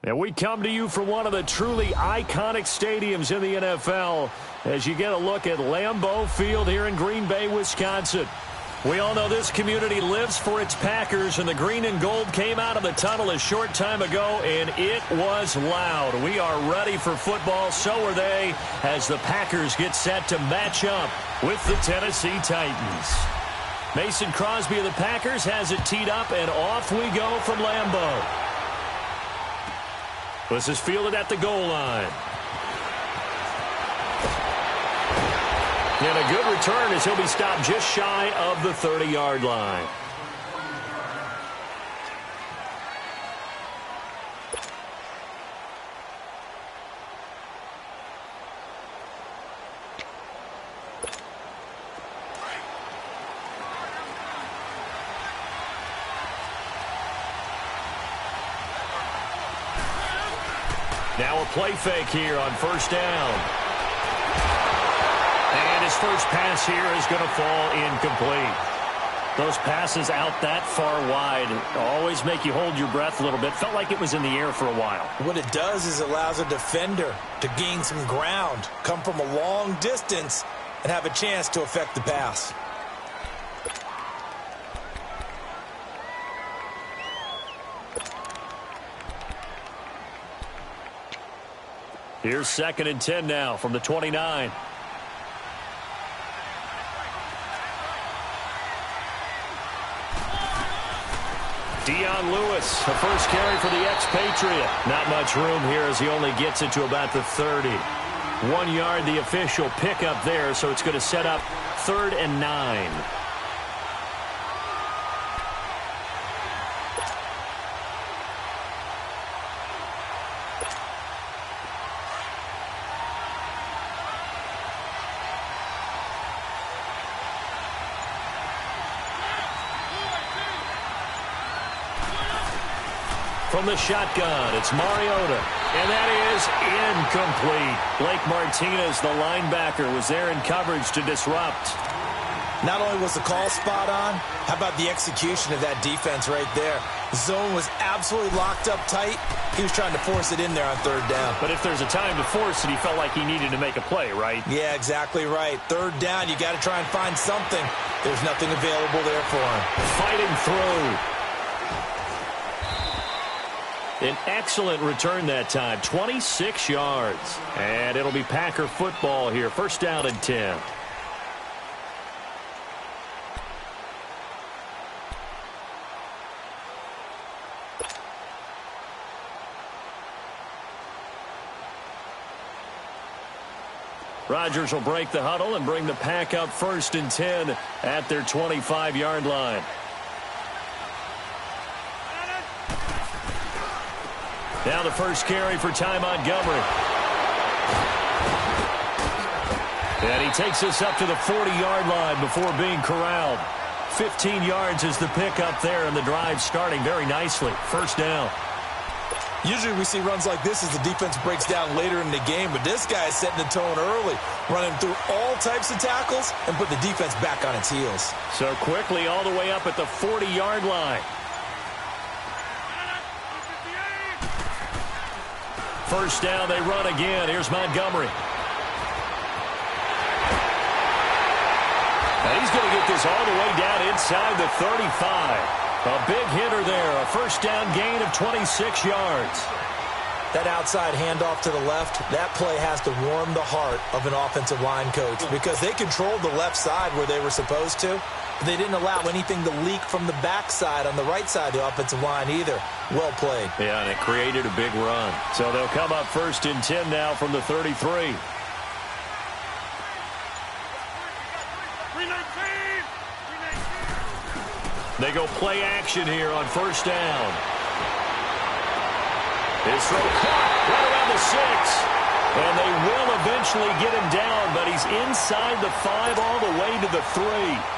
And we come to you from one of the truly iconic stadiums in the NFL as you get a look at Lambeau Field here in Green Bay, Wisconsin. We all know this community lives for its Packers, and the green and gold came out of the tunnel a short time ago, and it was loud. We are ready for football, so are they, as the Packers get set to match up with the Tennessee Titans. Mason Crosby of the Packers has it teed up, and off we go from Lambeau. This is fielded at the goal line. And a good return as he'll be stopped just shy of the 30-yard line. Now a play fake here on first down. And his first pass here is going to fall incomplete. Those passes out that far wide always make you hold your breath a little bit. Felt like it was in the air for a while. What it does is it allows a defender to gain some ground, come from a long distance, and have a chance to affect the pass. Here's 2nd and 10 now from the 29. Dion Lewis, the first carry for the expatriate. Not much room here as he only gets it to about the 30. 1 yard, the official pickup there, so it's going to set up 3rd and 9. From the shotgun, it's Mariota, and that is incomplete. Blake Martinez, the linebacker, was there in coverage to disrupt. Not only was the call spot on, how about the execution of that defense right there? The zone was absolutely locked up tight. He was trying to force it in there on 3rd down. But if there's a time to force it, he felt like he needed to make a play, right? Yeah, exactly right. 3rd down, you got to try and find something. There's nothing available there for him. Fighting through. An excellent return that time, 26 yards. And it'll be Packer football here, 1st down and 10. Rodgers will break the huddle and bring the Pack up 1st and 10 at their 25-yard line. Now the first carry for Ty Montgomery. And he takes this up to the 40-yard line before being corralled. 15 yards is the pickup there, and the drive starting very nicely. 1st down. Usually we see runs like this as the defense breaks down later in the game, but this guy is setting the tone early, running through all types of tackles and put the defense back on its heels. So quickly all the way up at the 40-yard line. 1st down, they run again. Here's Montgomery. And he's going to get this all the way down inside the 35. A big hitter there. A 1st down gain of 26 yards. That outside handoff to the left, that play has to warm the heart of an offensive line coach because they controlled the left side where they were supposed to. But they didn't allow anything to leak from the backside on the right side of the offensive line either. Well played. Yeah, and it created a big run. So they'll come up 1st and 10 now from the 33. They go play action here on 1st down. His throw caught right around the 6. And they will eventually get him down, but he's inside the 5 all the way to the 3.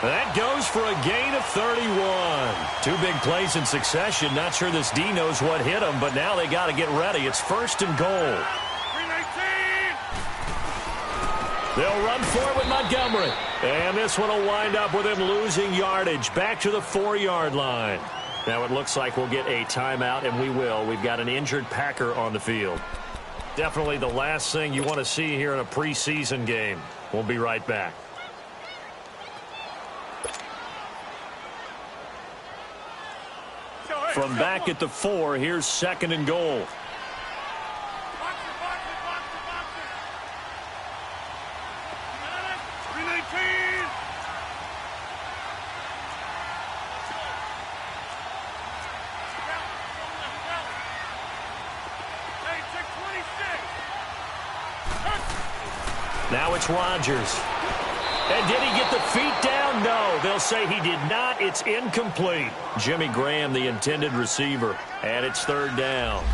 That goes for a gain of 31. 2 big plays in succession. Not sure this D knows what hit him, but now they got to get ready. It's 1st and goal. They'll run forward with Montgomery. And this one will wind up with him losing yardage back to the 4-yard line. Now it looks like we'll get a timeout, and we will. We've got an injured Packer on the field. Definitely the last thing you want to see here in a preseason game. We'll be right back. From back at the 4, here's 2nd and goal. Now it's Rodgers. And did he get the feet down? No. They'll say he did not. It's incomplete. Jimmy Graham, the intended receiver. And it's 3rd down.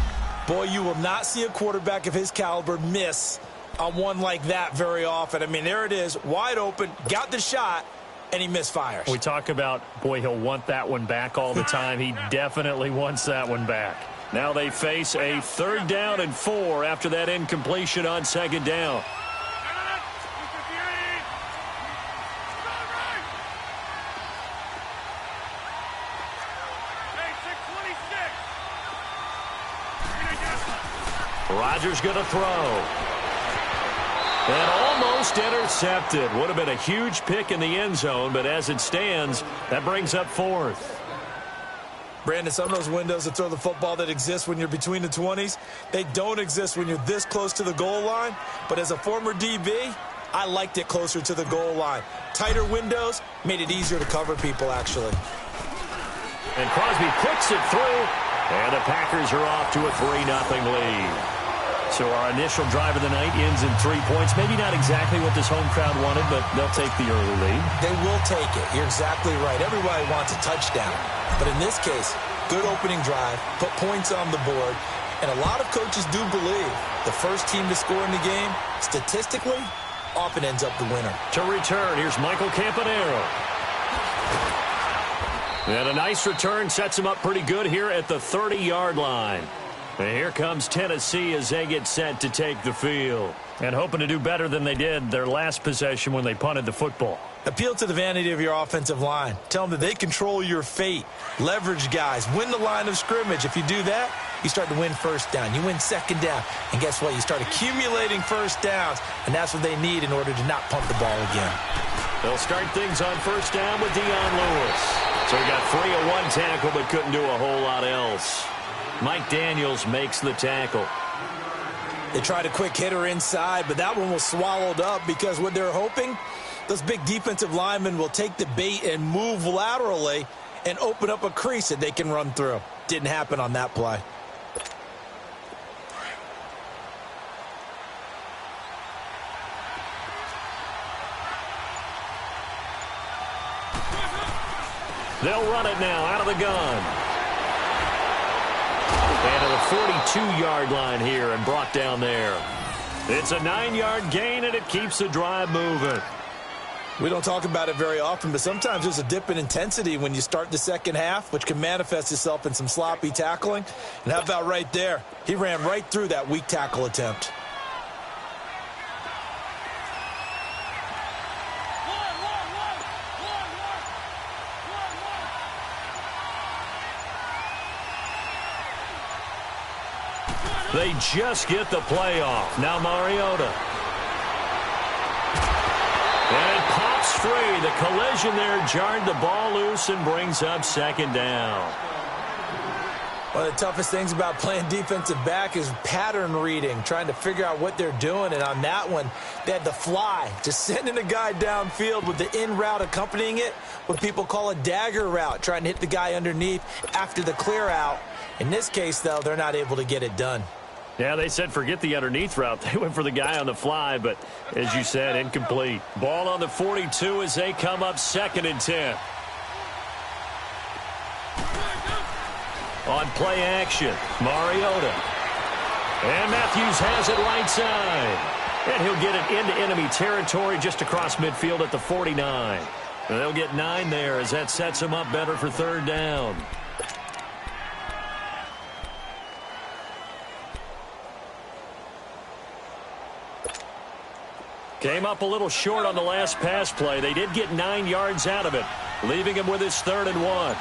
Boy, you will not see a quarterback of his caliber miss on one like that very often. I mean, there it is, wide open, got the shot, and he misfires. We talk about, boy, he'll want that one back all the time. He definitely wants that one back. Now they face a 3rd down and 4 after that incompletion on 2nd down. Rodgers going to throw. And almost intercepted. Would have been a huge pick in the end zone, but as it stands, that brings up 4th. Brandon, some of those windows to throw the football that exist when you're between the 20s, they don't exist when you're this close to the goal line. But as a former DB, I liked it closer to the goal line. Tighter windows made it easier to cover people, actually. And Crosby puts it through, and the Packers are off to a 3-0 lead. So our initial drive of the night ends in 3 points. Maybe not exactly what this home crowd wanted, but they'll take the early lead. They will take it. You're exactly right. Everybody wants a touchdown. But in this case, good opening drive, put points on the board, and a lot of coaches do believe the first team to score in the game, statistically, often ends up the winner. To return, here's Michael Campanaro. And a nice return sets him up pretty good here at the 30-yard line. And here comes Tennessee as they get set to take the field. And hoping to do better than they did their last possession when they punted the football. Appeal to the vanity of your offensive line. Tell them that they control your fate. Leverage guys. Win the line of scrimmage. If you do that, you start to win 1st down. You win 2nd down. And guess what? You start accumulating 1st downs. And that's what they need in order to not punt the ball again. They'll start things on 1st down with Dion Lewis. So he got 3 of 1 tackle but couldn't do a whole lot else. Mike Daniels makes the tackle. They tried a quick hitter inside, but that one was swallowed up because what they're hoping, those big defensive linemen will take the bait and move laterally and open up a crease that they can run through. Didn't happen on that play. They'll run it now out of the gun. And to the 42-yard line here and brought down there. It's a 9-yard gain, and it keeps the drive moving. We don't talk about it very often, but sometimes there's a dip in intensity when you start the second half, which can manifest itself in some sloppy tackling. And how about right there? He ran right through that weak tackle attempt. They just get the playoff. Now Mariota. And it pops free. The collision there jarred the ball loose and brings up 2nd down. One of the toughest things about playing defensive back is pattern reading, trying to figure out what they're doing. And on that one, they had the fly, just sending a guy downfield with the in route accompanying it, what people call a dagger route, trying to hit the guy underneath after the clear out. In this case, though, they're not able to get it done. Yeah, they said forget the underneath route. They went for the guy on the fly, but as you said, incomplete. Ball on the 42 as they come up 2nd and 10. On play action, Mariota. And Matthews has it right side. And he'll get it into enemy territory just across midfield at the 49. And they'll get 9 there as that sets him up better for 3rd down. Came up a little short on the last pass play. They did get 9 yards out of it, leaving him with his 3rd and 1.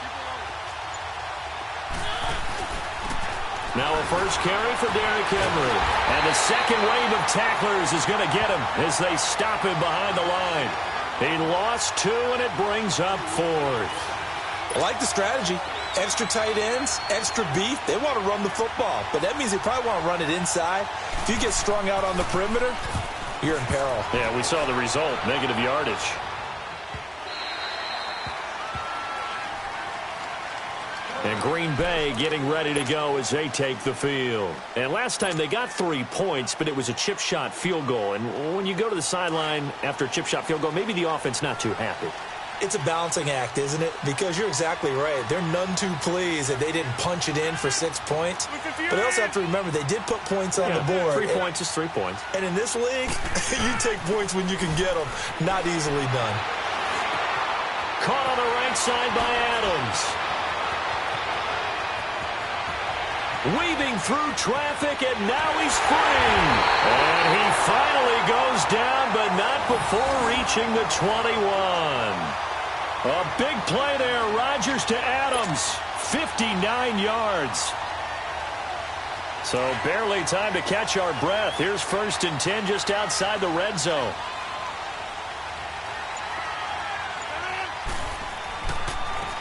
Now a first carry for Derrick Henry. And the second wave of tacklers is going to get him as they stop him behind the line. He lost 2, and it brings up 4th. I like the strategy. Extra tight ends, extra beef. They want to run the football, but that means they probably want to run it inside. If you get strung out on the perimeter, you're in peril. Yeah, we saw the result, negative yardage. And Green Bay getting ready to go as they take the field. And last time they got 3 points, but it was a chip shot field goal. And when you go to the sideline after a chip shot field goal, maybe the offense not too happy. It's a balancing act, isn't it? Because you're exactly right. They're none too pleased that they didn't punch it in for 6 points. But they also have to remember they did put points on the board. 3 points is 3 points. And in this league, you take points when you can get them. Not easily done. Caught on the right side by Adams. Weaving through traffic, and now he's free. And he finally goes down, but not before reaching the 21. A big play there. Rodgers to Adams. 59 yards. So barely time to catch our breath. Here's 1st and 10 just outside the red zone.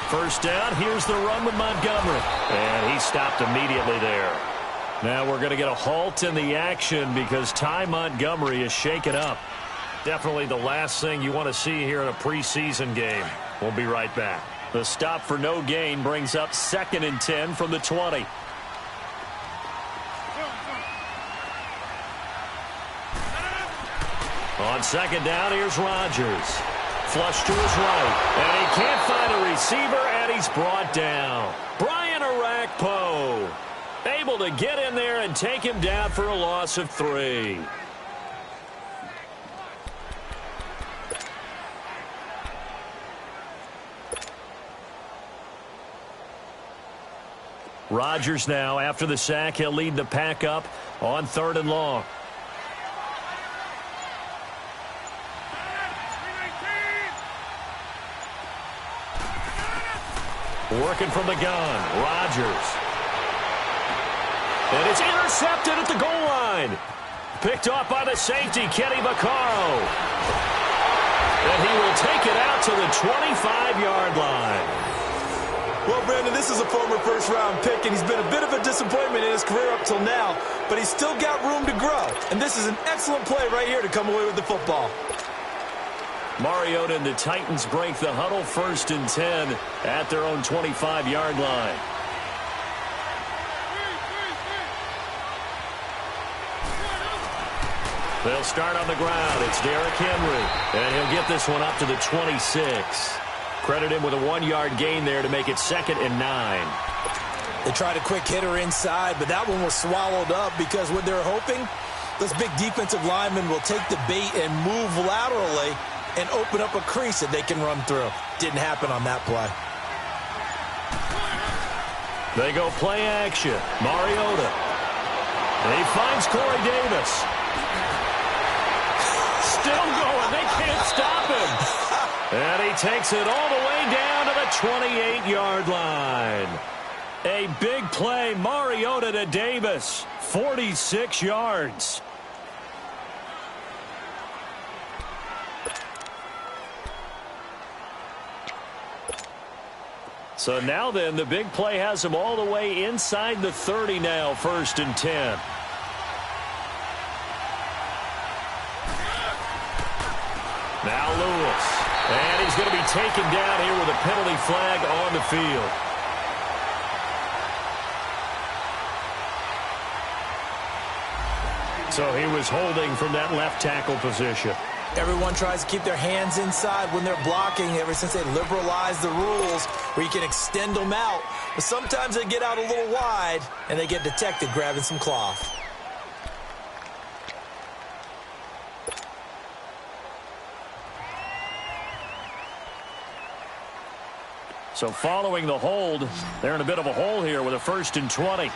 First down, here's the run with Montgomery. And he stopped immediately there. Now we're going to get a halt in the action because Ty Montgomery is shaken up. Definitely the last thing you want to see here in a preseason game. We'll be right back. The stop for no gain brings up 2nd and 10 from the 20. On 2nd down, here's Rodgers. Flush to his right, and he can't find a receiver, and he's brought down. Brian Orakpo able to get in there and take him down for a loss of 3. Rodgers now, after the sack, he'll lead the pack up on 3rd and long. Working from the gun, Rodgers. And it's intercepted at the goal line. Picked off by the safety, Kenny Vaccaro. And he will take it out to the 25-yard line. Well, Brandon, this is a former first-round pick, and he's been a bit of a disappointment in his career up till now, but he's still got room to grow. And this is an excellent play right here to come away with the football. Mariota and the Titans break the huddle, 1st and 10 at their own 25-yard line. They'll start on the ground. It's Derrick Henry, and he'll get this one up to the 26. Credit him with a 1-yard gain there to make it 2nd and 9. They tried a quick hitter inside, but that one was swallowed up because what they're hoping, those big defensive linemen will take the bait and move laterally and open up a crease that they can run through. Didn't happen on that play. They go play action. Mariota. And he finds Corey Davis. Still going. They can't stop him. And he takes it all the way down to the 28-yard line. A big play. Mariota to Davis. 46 yards. So now then, the big play has him all the way inside the 30 now, 1st and 10. Now Lewis. And he's going to be taken down here with a penalty flag on the field. So he was holding from that left tackle position. Everyone tries to keep their hands inside when they're blocking ever since they liberalized the rules where you can extend them out. But sometimes they get out a little wide and they get detected grabbing some cloth. So following the hold, they're in a bit of a hole here with a 1st and 20.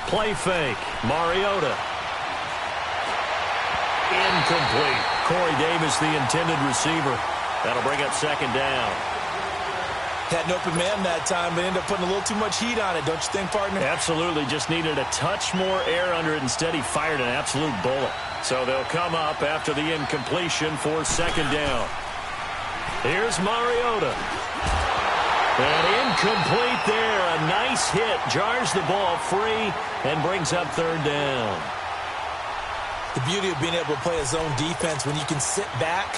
Play fake. Mariota. Incomplete. Corey Davis, the intended receiver. That'll bring up 2nd down. Had an open man that time, but ended up putting a little too much heat on it, don't you think, partner? Absolutely. Just needed a touch more air under it. Instead, he fired an absolute bullet. So they'll come up after the incompletion for second down. Here's Mariota. And incomplete there. A nice hit. Jars the ball free and brings up third down. The beauty of being able to play a zone defense when you can sit back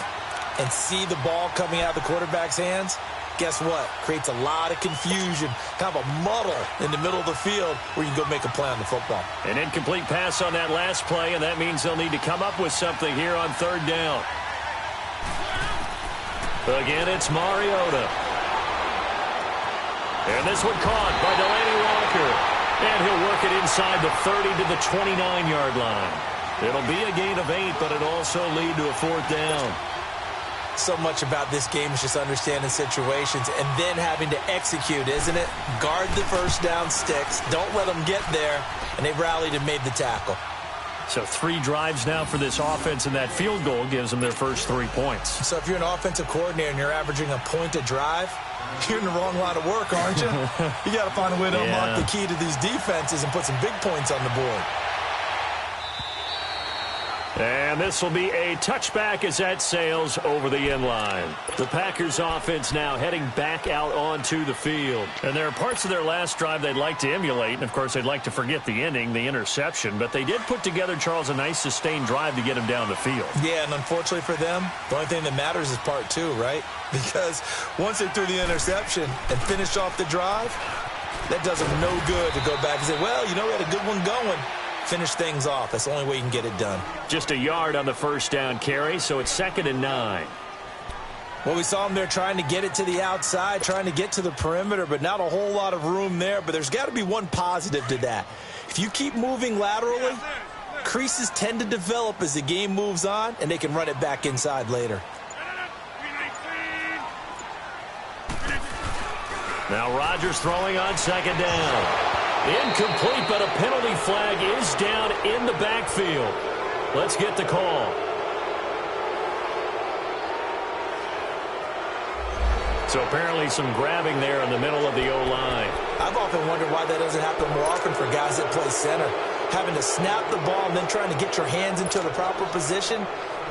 and see the ball coming out of the quarterback's hands, guess what? Creates a lot of confusion, kind of a muddle in the middle of the field where you can go make a play on the football. An incomplete pass on that last play, and that means they'll need to come up with something here on third down. Again, it's Mariota. And this one caught by Delaney Walker. And he'll work it inside the 30 to the 29-yard line. It'll be a gain of 8, but it'll also lead to a fourth down. So much about this game is just understanding situations and then having to execute, isn't it? Guard the first down sticks. Don't let them get there. And they rallied and made the tackle. So 3 drives now for this offense, and that field goal gives them their first 3 points. So if you're an offensive coordinator and you're averaging a point a drive, you're in the wrong line of work, aren't you? You got to find a way to unlock the key to these defenses and put some big points on the board. And this will be a touchback as that sails over the end line. The Packers offense now heading back out onto the field. And there are parts of their last drive they'd like to emulate. And, of course, they'd like to forget the ending, the interception. But they did put together, Charles, a nice sustained drive to get him down the field. Yeah, and unfortunately for them, the only thing that matters is part 2, right? Because once they threw the interception and finished off the drive, that does them no good to go back and say, well, you know, we had a good one going. Finish things off. That's the only way you can get it done. Just a yard on the first down carry, so it's 2nd and 9. Well, we saw them there trying to get it to the outside, trying to get to the perimeter, but not a whole lot of room there. But there's got to be one positive to that. If you keep moving laterally, creases tend to develop as the game moves on, and they can run it back inside later. Now Rodgers throwing on 2nd down. Incomplete, but a penalty flag is down in the backfield. Let's get the call. So apparently some grabbing there in the middle of the O-line. I've often wondered why that doesn't happen more often for guys that play center. Having to snap the ball and then trying to get your hands into the proper position,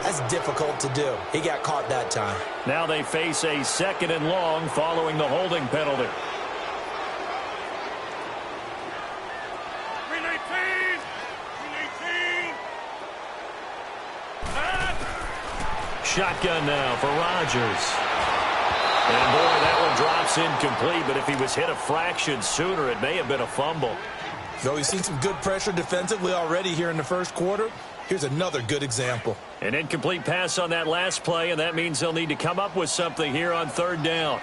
that's difficult to do. He got caught that time. Now they face a 2nd and long following the holding penalty. Shotgun now for Rodgers. And, boy, that one drops incomplete, but if he was hit a fraction sooner, it may have been a fumble. Though we've seen some good pressure defensively already here in the first quarter, here's another good example. An incomplete pass on that last play, and that means they'll need to come up with something here on third down.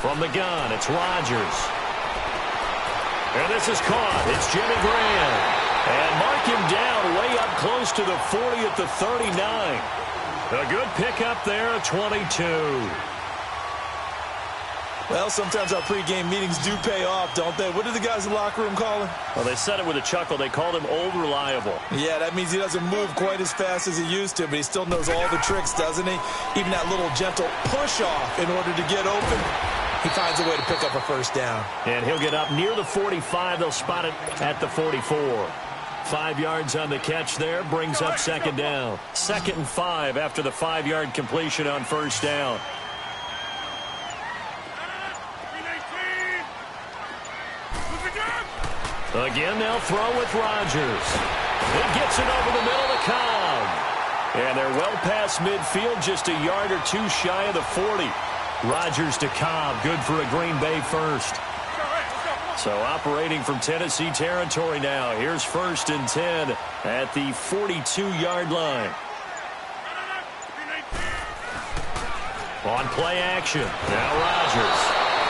From the gun, it's Rodgers. And this is caught. It's Jimmy Graham. And mark him down way up close to the 40 at the 39. A good pickup there, a 22. Well, sometimes our pregame meetings do pay off, don't they? What do the guys in the locker room call him? Well, they said it with a chuckle. They called him old reliable. Yeah, that means he doesn't move quite as fast as he used to, but he still knows all the tricks, doesn't he? Even that little gentle push-off in order to get open. He finds a way to pick up a first down. And he'll get up near the 45. They'll spot it at the 44. 5 yards on the catch there. Brings up 2nd down. 2nd and 5 after the 5-yard completion on first down. Again, they'll throw with Rodgers. It gets it over the middle to Cobb. And they're well past midfield, just a yard or two shy of the 40. Rodgers to Cobb, good for a Green Bay first. So operating from Tennessee territory now. Here's 1st and 10 at the 42-yard line. On play action. Now Rodgers.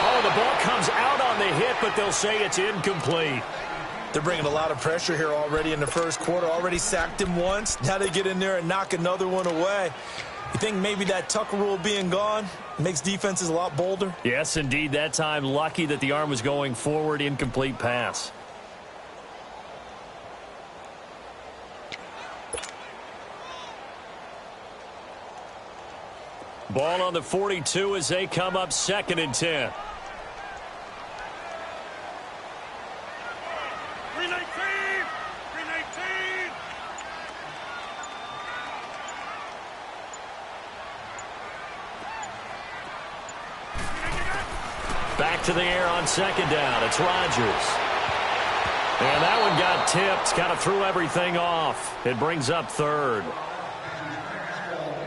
Oh, the ball comes out on the hit, but they'll say it's incomplete. They're bringing a lot of pressure here already in the first quarter. Already sacked him once. Now they get in there and knock another one away. You think maybe that Tucker rule being gone makes defenses a lot bolder? Yes, indeed. That time, lucky that the arm was going forward. Incomplete pass. Ball on the 42 as they come up 2nd and 10. Back to the air on 2nd down. It's Rodgers. And that one got tipped. Kind of threw everything off. It brings up 3rd.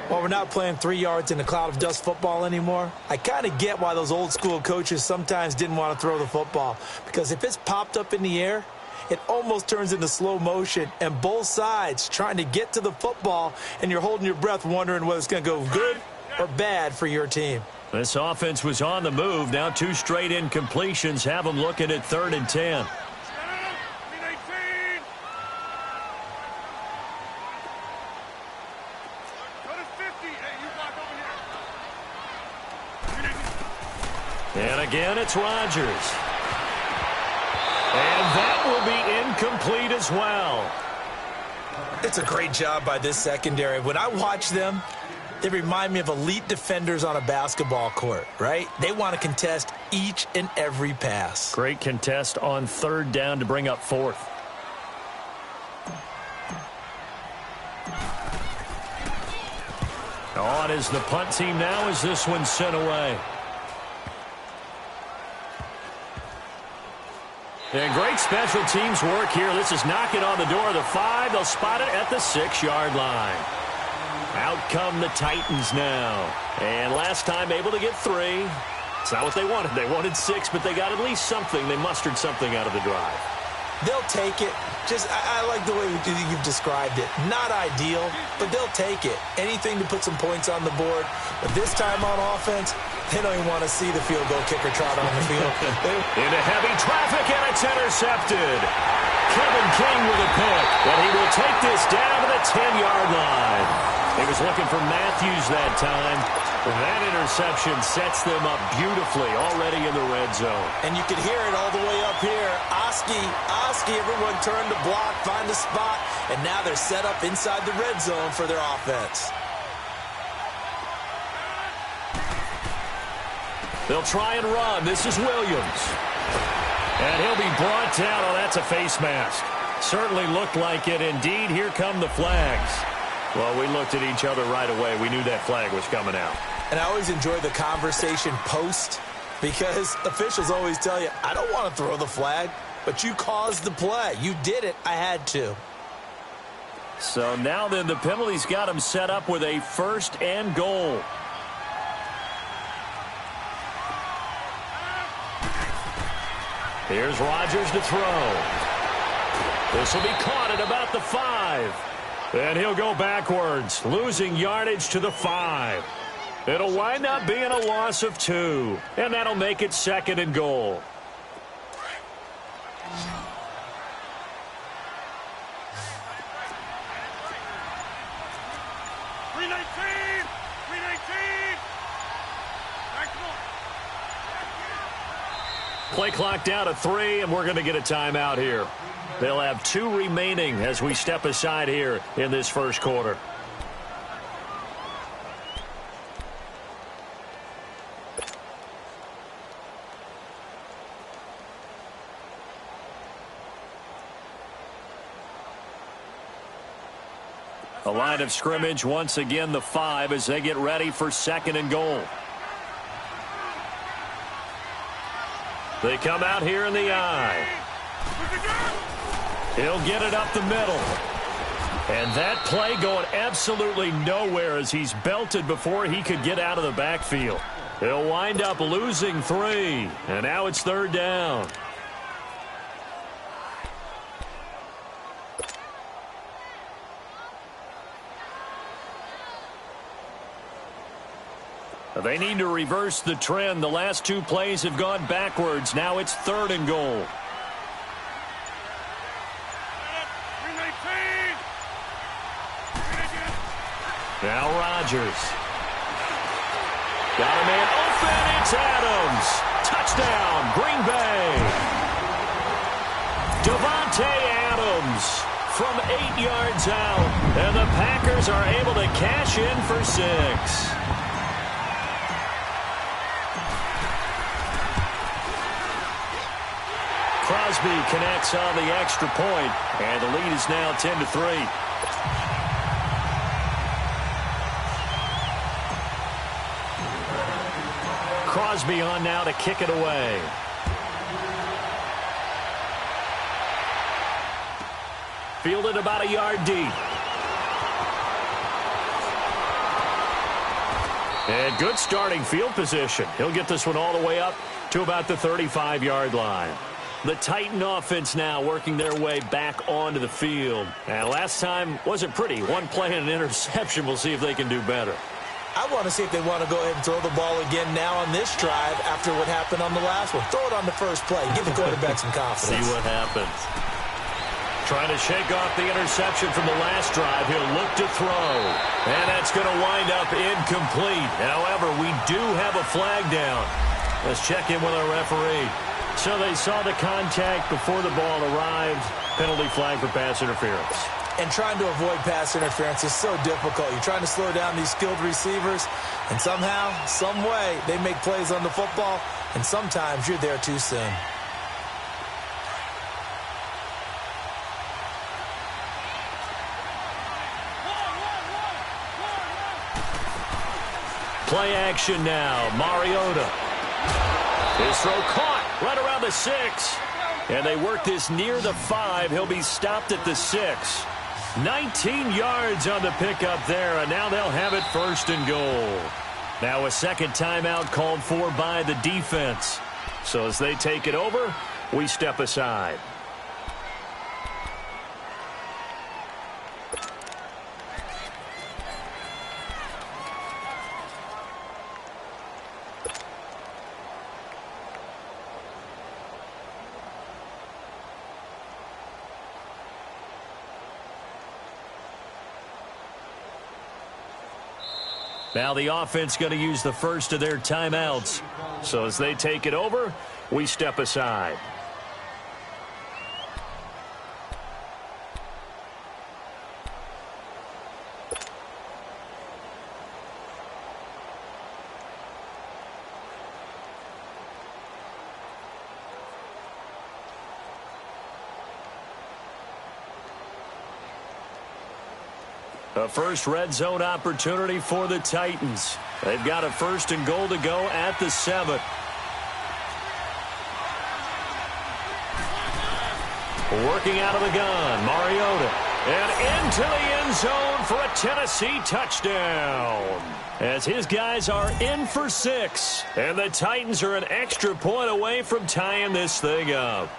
Well, we're not playing 3 yards in a cloud of dust football anymore. I kind of get why those old school coaches sometimes didn't want to throw the football. Because if it's popped up in the air, it almost turns into slow motion. And both sides trying to get to the football, and you're holding your breath wondering whether it's going to go good or bad for your team. This offense was on the move. Now 2 straight incompletions have them looking at 3rd and 10. And again, it's Rodgers. And that will be incomplete as well. It's a great job by this secondary. When I watch them, they remind me of elite defenders on a basketball court, right? They want to contest each and every pass. Great contest on 3rd down to bring up 4th. On is the punt team now as this one's sent away. And great special teams work here. This is knocking on the door of the 5. They'll spot it at the 6-yard line. Out come the Titans now. And last time able to get 3. It's not what they wanted. They wanted 6, but they got at least something. They mustered something out of the drive. They'll take it. I like the way you've described it. Not ideal, but they'll take it. Anything to put some points on the board. But this time on offense, they don't even want to see the field goal kicker trot on the field. Into heavy traffic, and it's intercepted. Kevin King with a pick, and he will take this down to the 10-yard line. He was looking for Matthews that time. That interception sets them up beautifully already in the red zone. And you can hear it all the way up here. Oski, everyone turned to block, find a spot, and now they're set up inside the red zone for their offense. They'll try and run. This is Williams. And he'll be brought down. Oh, that's a face mask. Certainly looked like it. Indeed, here come the flags. Well, we looked at each other right away. We knew that flag was coming out. And I always enjoy the conversation post because officials always tell you, I don't want to throw the flag, but you caused the play. You did it. I had to. So now then the penalty's got him set up with a 1st and goal. Here's Rodgers to throw. This will be caught at about the 5. And he'll go backwards, losing yardage to the 5. It'll wind up being a loss of 2. And that'll make it 2nd and goal. Play clock down to 3, and we're going to get a timeout here. They'll have 2 remaining as we step aside here in this first quarter. A line of scrimmage once again, the 5 as they get ready for 2nd and goal. They come out here in the I. He'll get it up the middle. And that play going absolutely nowhere as he's belted before he could get out of the backfield. He'll wind up losing 3. And now it's 3rd down. They need to reverse the trend. The last 2 plays have gone backwards. Now it's 3rd and goal. Now Rodgers. Got a man open. It's Adams. Touchdown, Green Bay. Davante Adams from 8 yards out. And the Packers are able to cash in for 6. Crosby connects on the extra point, and the lead is now 10-3. Crosby on now to kick it away. Fielded about a yard deep. And good starting field position. He'll get this one all the way up to about the 35-yard line. The Titan offense now working their way back onto the field. And last time wasn't pretty. One play and an interception. We'll see if they can do better. I want to see if they want to go ahead and throw the ball again now on this drive after what happened on the last one. Throw it on the first play. Give the quarterback some confidence. See what happens. Trying to shake off the interception from the last drive. He'll look to throw. And that's going to wind up incomplete. However, we do have a flag down. Let's check in with our referee. So they saw the contact before the ball arrived. Penalty flag for pass interference. And trying to avoid pass interference is so difficult. You're trying to slow down these skilled receivers, and somehow, some way, they make plays on the football, and sometimes you're there too soon. Play action now. Mariota. His throw caught right around the 6. And they work this near the 5. He'll be stopped at the 6. 19 yards on the pickup there, and now they'll have it 1st and goal. Now a second timeout called for by the defense. So as they take it over, we step aside. Now the offense going to use the first of their timeouts. So as they take it over, we step aside. A first red zone opportunity for the Titans. They've got a 1st and goal to go at the 7. Working out of the gun, Mariota. And into the end zone for a Tennessee touchdown. As his guys are in for 6. And the Titans are an extra point away from tying this thing up.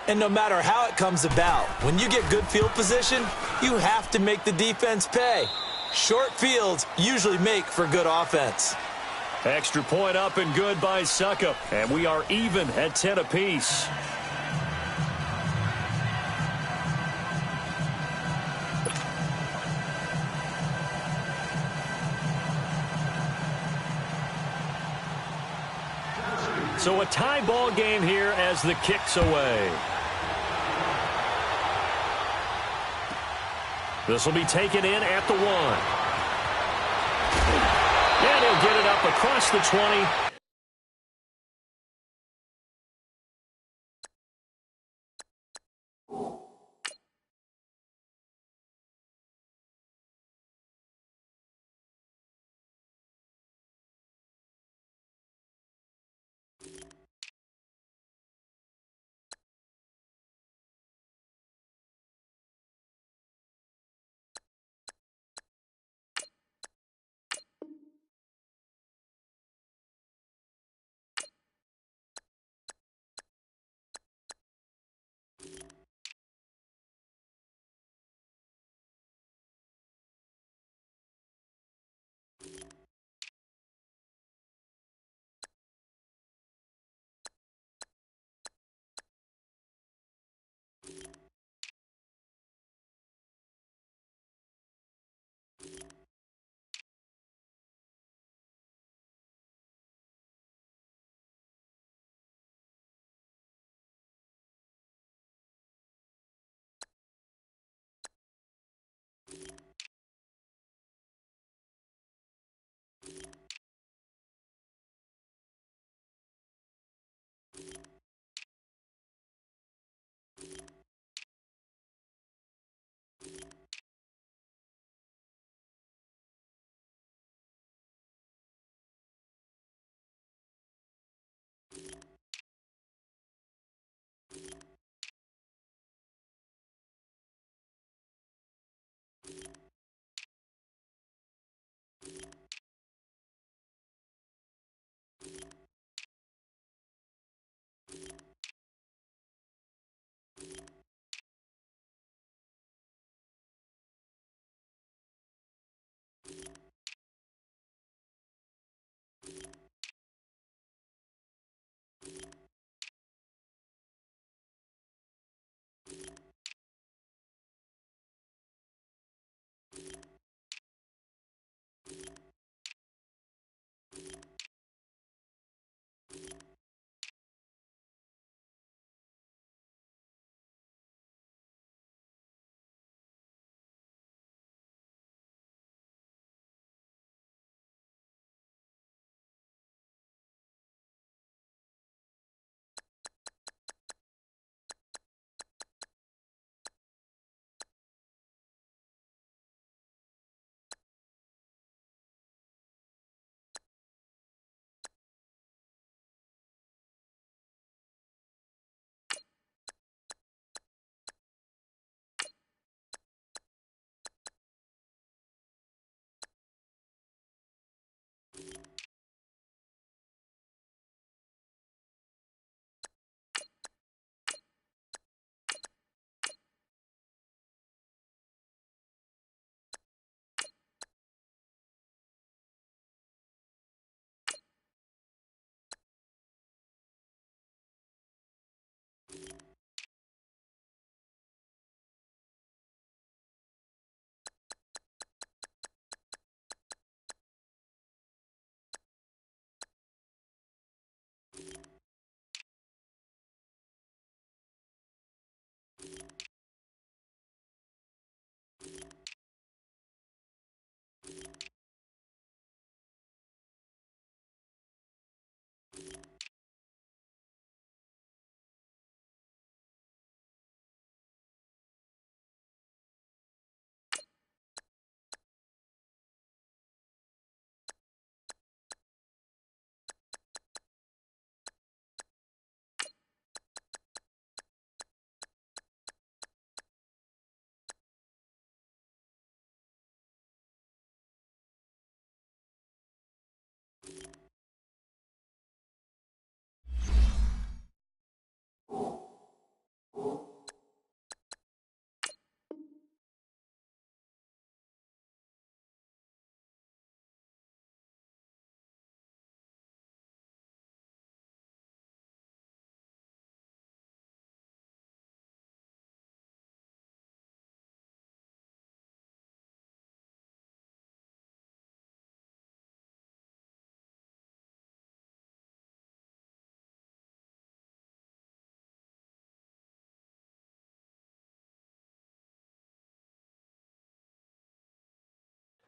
And no matter how it comes about, when you get good field position, you have to make the defense pay. Short fields usually make for good offense. Extra point up and good by Suckup. And we are even at 10 apiece. So a tie ball game here as the kick's away. This will be taken in at the 1. And he'll get it up across the 20.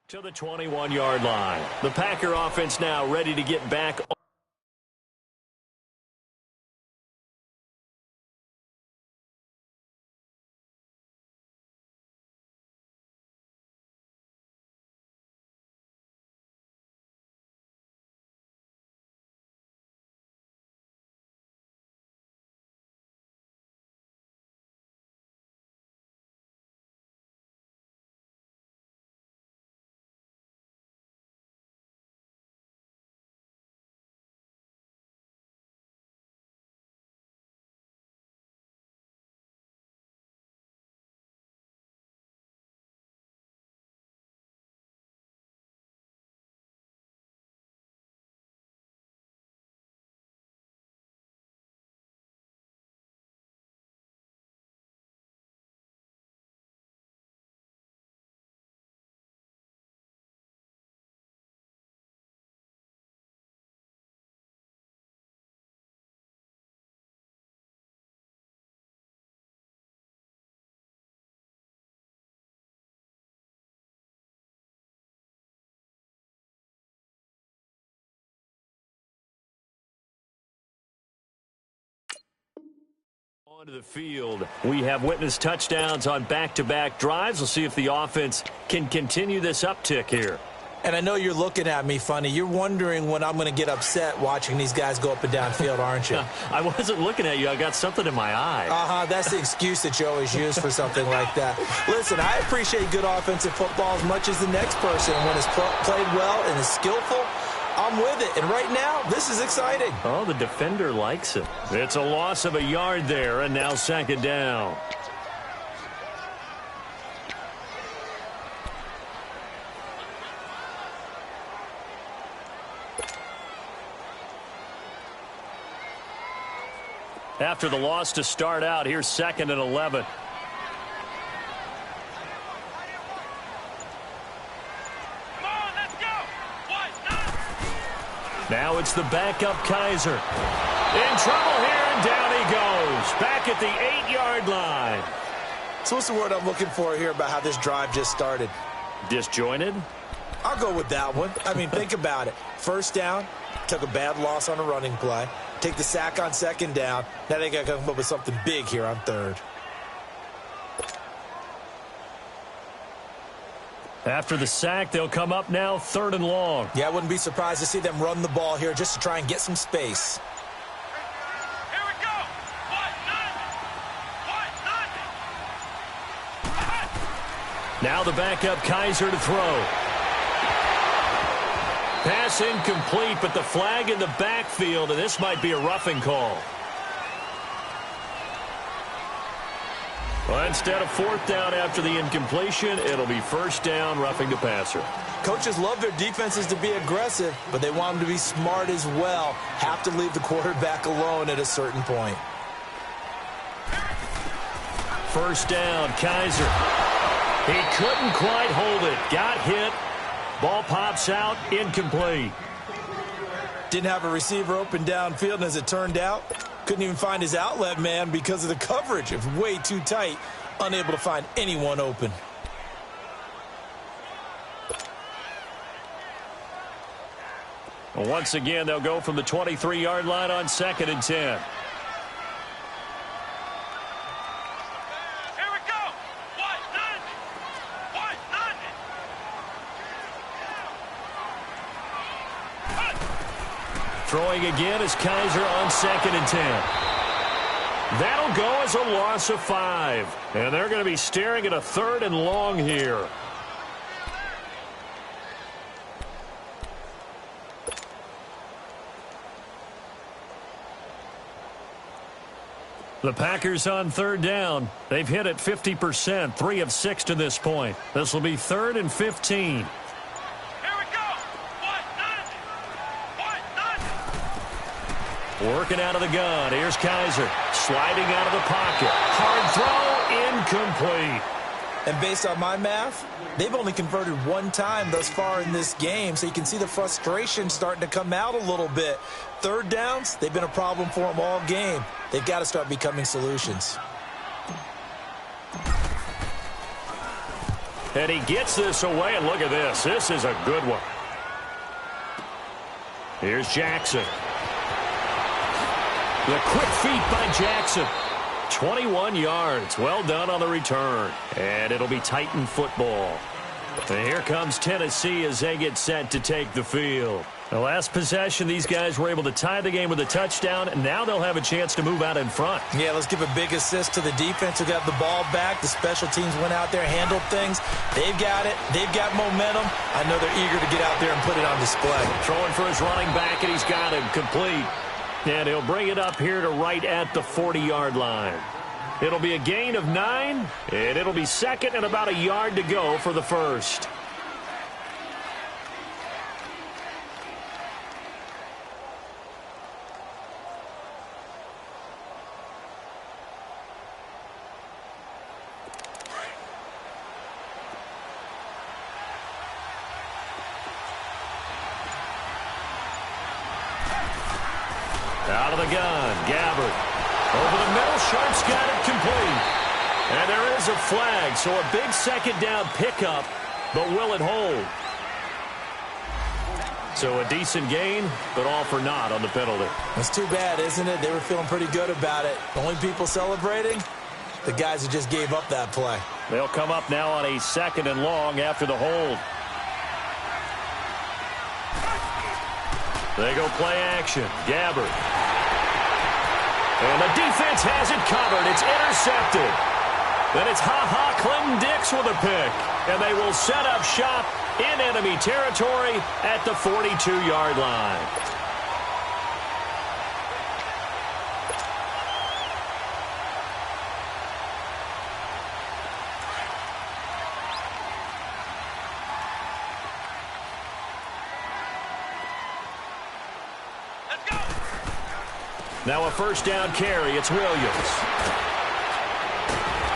To the 21-yard line. The Packer offense now ready to get back onto the field. We have witnessed touchdowns on back-to-back drives. We'll see if the offense can continue this uptick here. And I know you're looking at me funny. You're wondering when I'm going to get upset watching these guys go up and down field, aren't you? I wasn't looking at you. I got something in my eye. That's the excuse that you always use for something like that. Listen, I appreciate good offensive football as much as the next person. When it's played well and is skillful, I'm with it. And right now, this is exciting. Oh, the defender likes it. It's a loss of a yard there, and now second down. After the loss to start out, here's 2nd and 11. Now it's the backup Kaiser. In trouble here, and down he goes. Back at the 8-yard line. So what's the word I'm looking for here about how this drive just started? Disjointed? I'll go with that one. I mean, think about it. First down, took a bad loss on a running play. Take the sack on second down. Now they got to come up with something big here on third. After the sack, they'll come up now 3rd and long. Yeah, I wouldn't be surprised to see them run the ball here just to try and get some space. Here we go. Now the backup Kaiser to throw. Pass incomplete, but the flag in the backfield, and this might be a roughing call. Well, instead of 4th down after the incompletion, it'll be 1st down, roughing the passer. Coaches love their defenses to be aggressive, but they want them to be smart as well. Have to leave the quarterback alone at a certain point. 1st down, Kaiser. He couldn't quite hold it. Got hit. Ball pops out, incomplete. Didn't have a receiver open downfield, and as it turned out, couldn't even find his outlet man because of the coverage. It was way too tight, unable to find anyone open. Well, once again, they'll go from the 23-yard line on 2nd and 10. Throwing again is Kaiser on 2nd and 10. That'll go as a loss of 5. And they're going to be staring at a 3rd and long here. The Packers on 3rd down. They've hit it 50%, 3 of 6 to this point. This will be 3rd and 15. Working out of the gun. Here's Kaiser. Sliding out of the pocket. Hard throw. Incomplete. And based on my math, they've only converted 1 time thus far in this game, so you can see the frustration starting to come out a little bit. 3rd downs, they've been a problem for them all game. They've got to start becoming solutions. And he gets this away, and look at this. This is a good one. Here's Jackson. The quick feet by Jackson. 21 yards. Well done on the return. And it'll be Titan football. And here comes Tennessee as they get set to take the field. The last possession, these guys were able to tie the game with a touchdown, and now they'll have a chance to move out in front. Yeah, let's give a big assist to the defense who got the ball back. The special teams went out there, handled things. They've got it. They've got momentum. I know they're eager to get out there and put it on display. Throwing for his running back, and he's got him complete. And he'll bring it up here to right at the 40-yard line. It'll be a gain of 9, and it'll be second and about a yard to go for the first. Out of the gun, Gabbard. Over the middle, Sharp's got it complete. And there is a flag, so a big second down pickup, but will it hold? So a decent gain, but all for naught on the penalty. It's too bad, isn't it? They were feeling pretty good about it. The only people celebrating, the guys who just gave up that play. They'll come up now on a second and long after the hold. They go play action. Gabbard. And the defense has it covered. It's intercepted. Then it's Clinton Dix with a pick. And they will set up shop in enemy territory at the 42-yard line. Now a first down carry. It's Williams.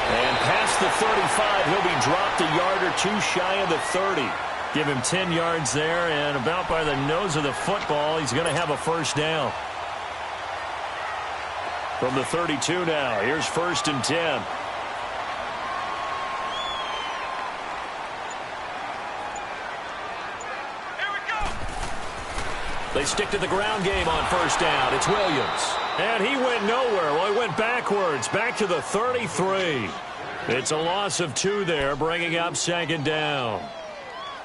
And past the 35, he'll be dropped a yard or two shy of the 30. Give him 10 yards there, and about by the nose of the football, he's going to have a first down. From the 32 now, here's first and 10. They stick to the ground game on first down. It's Williams. And he went nowhere. Well, he went backwards, back to the 33. It's a loss of 2 there, bringing up second down.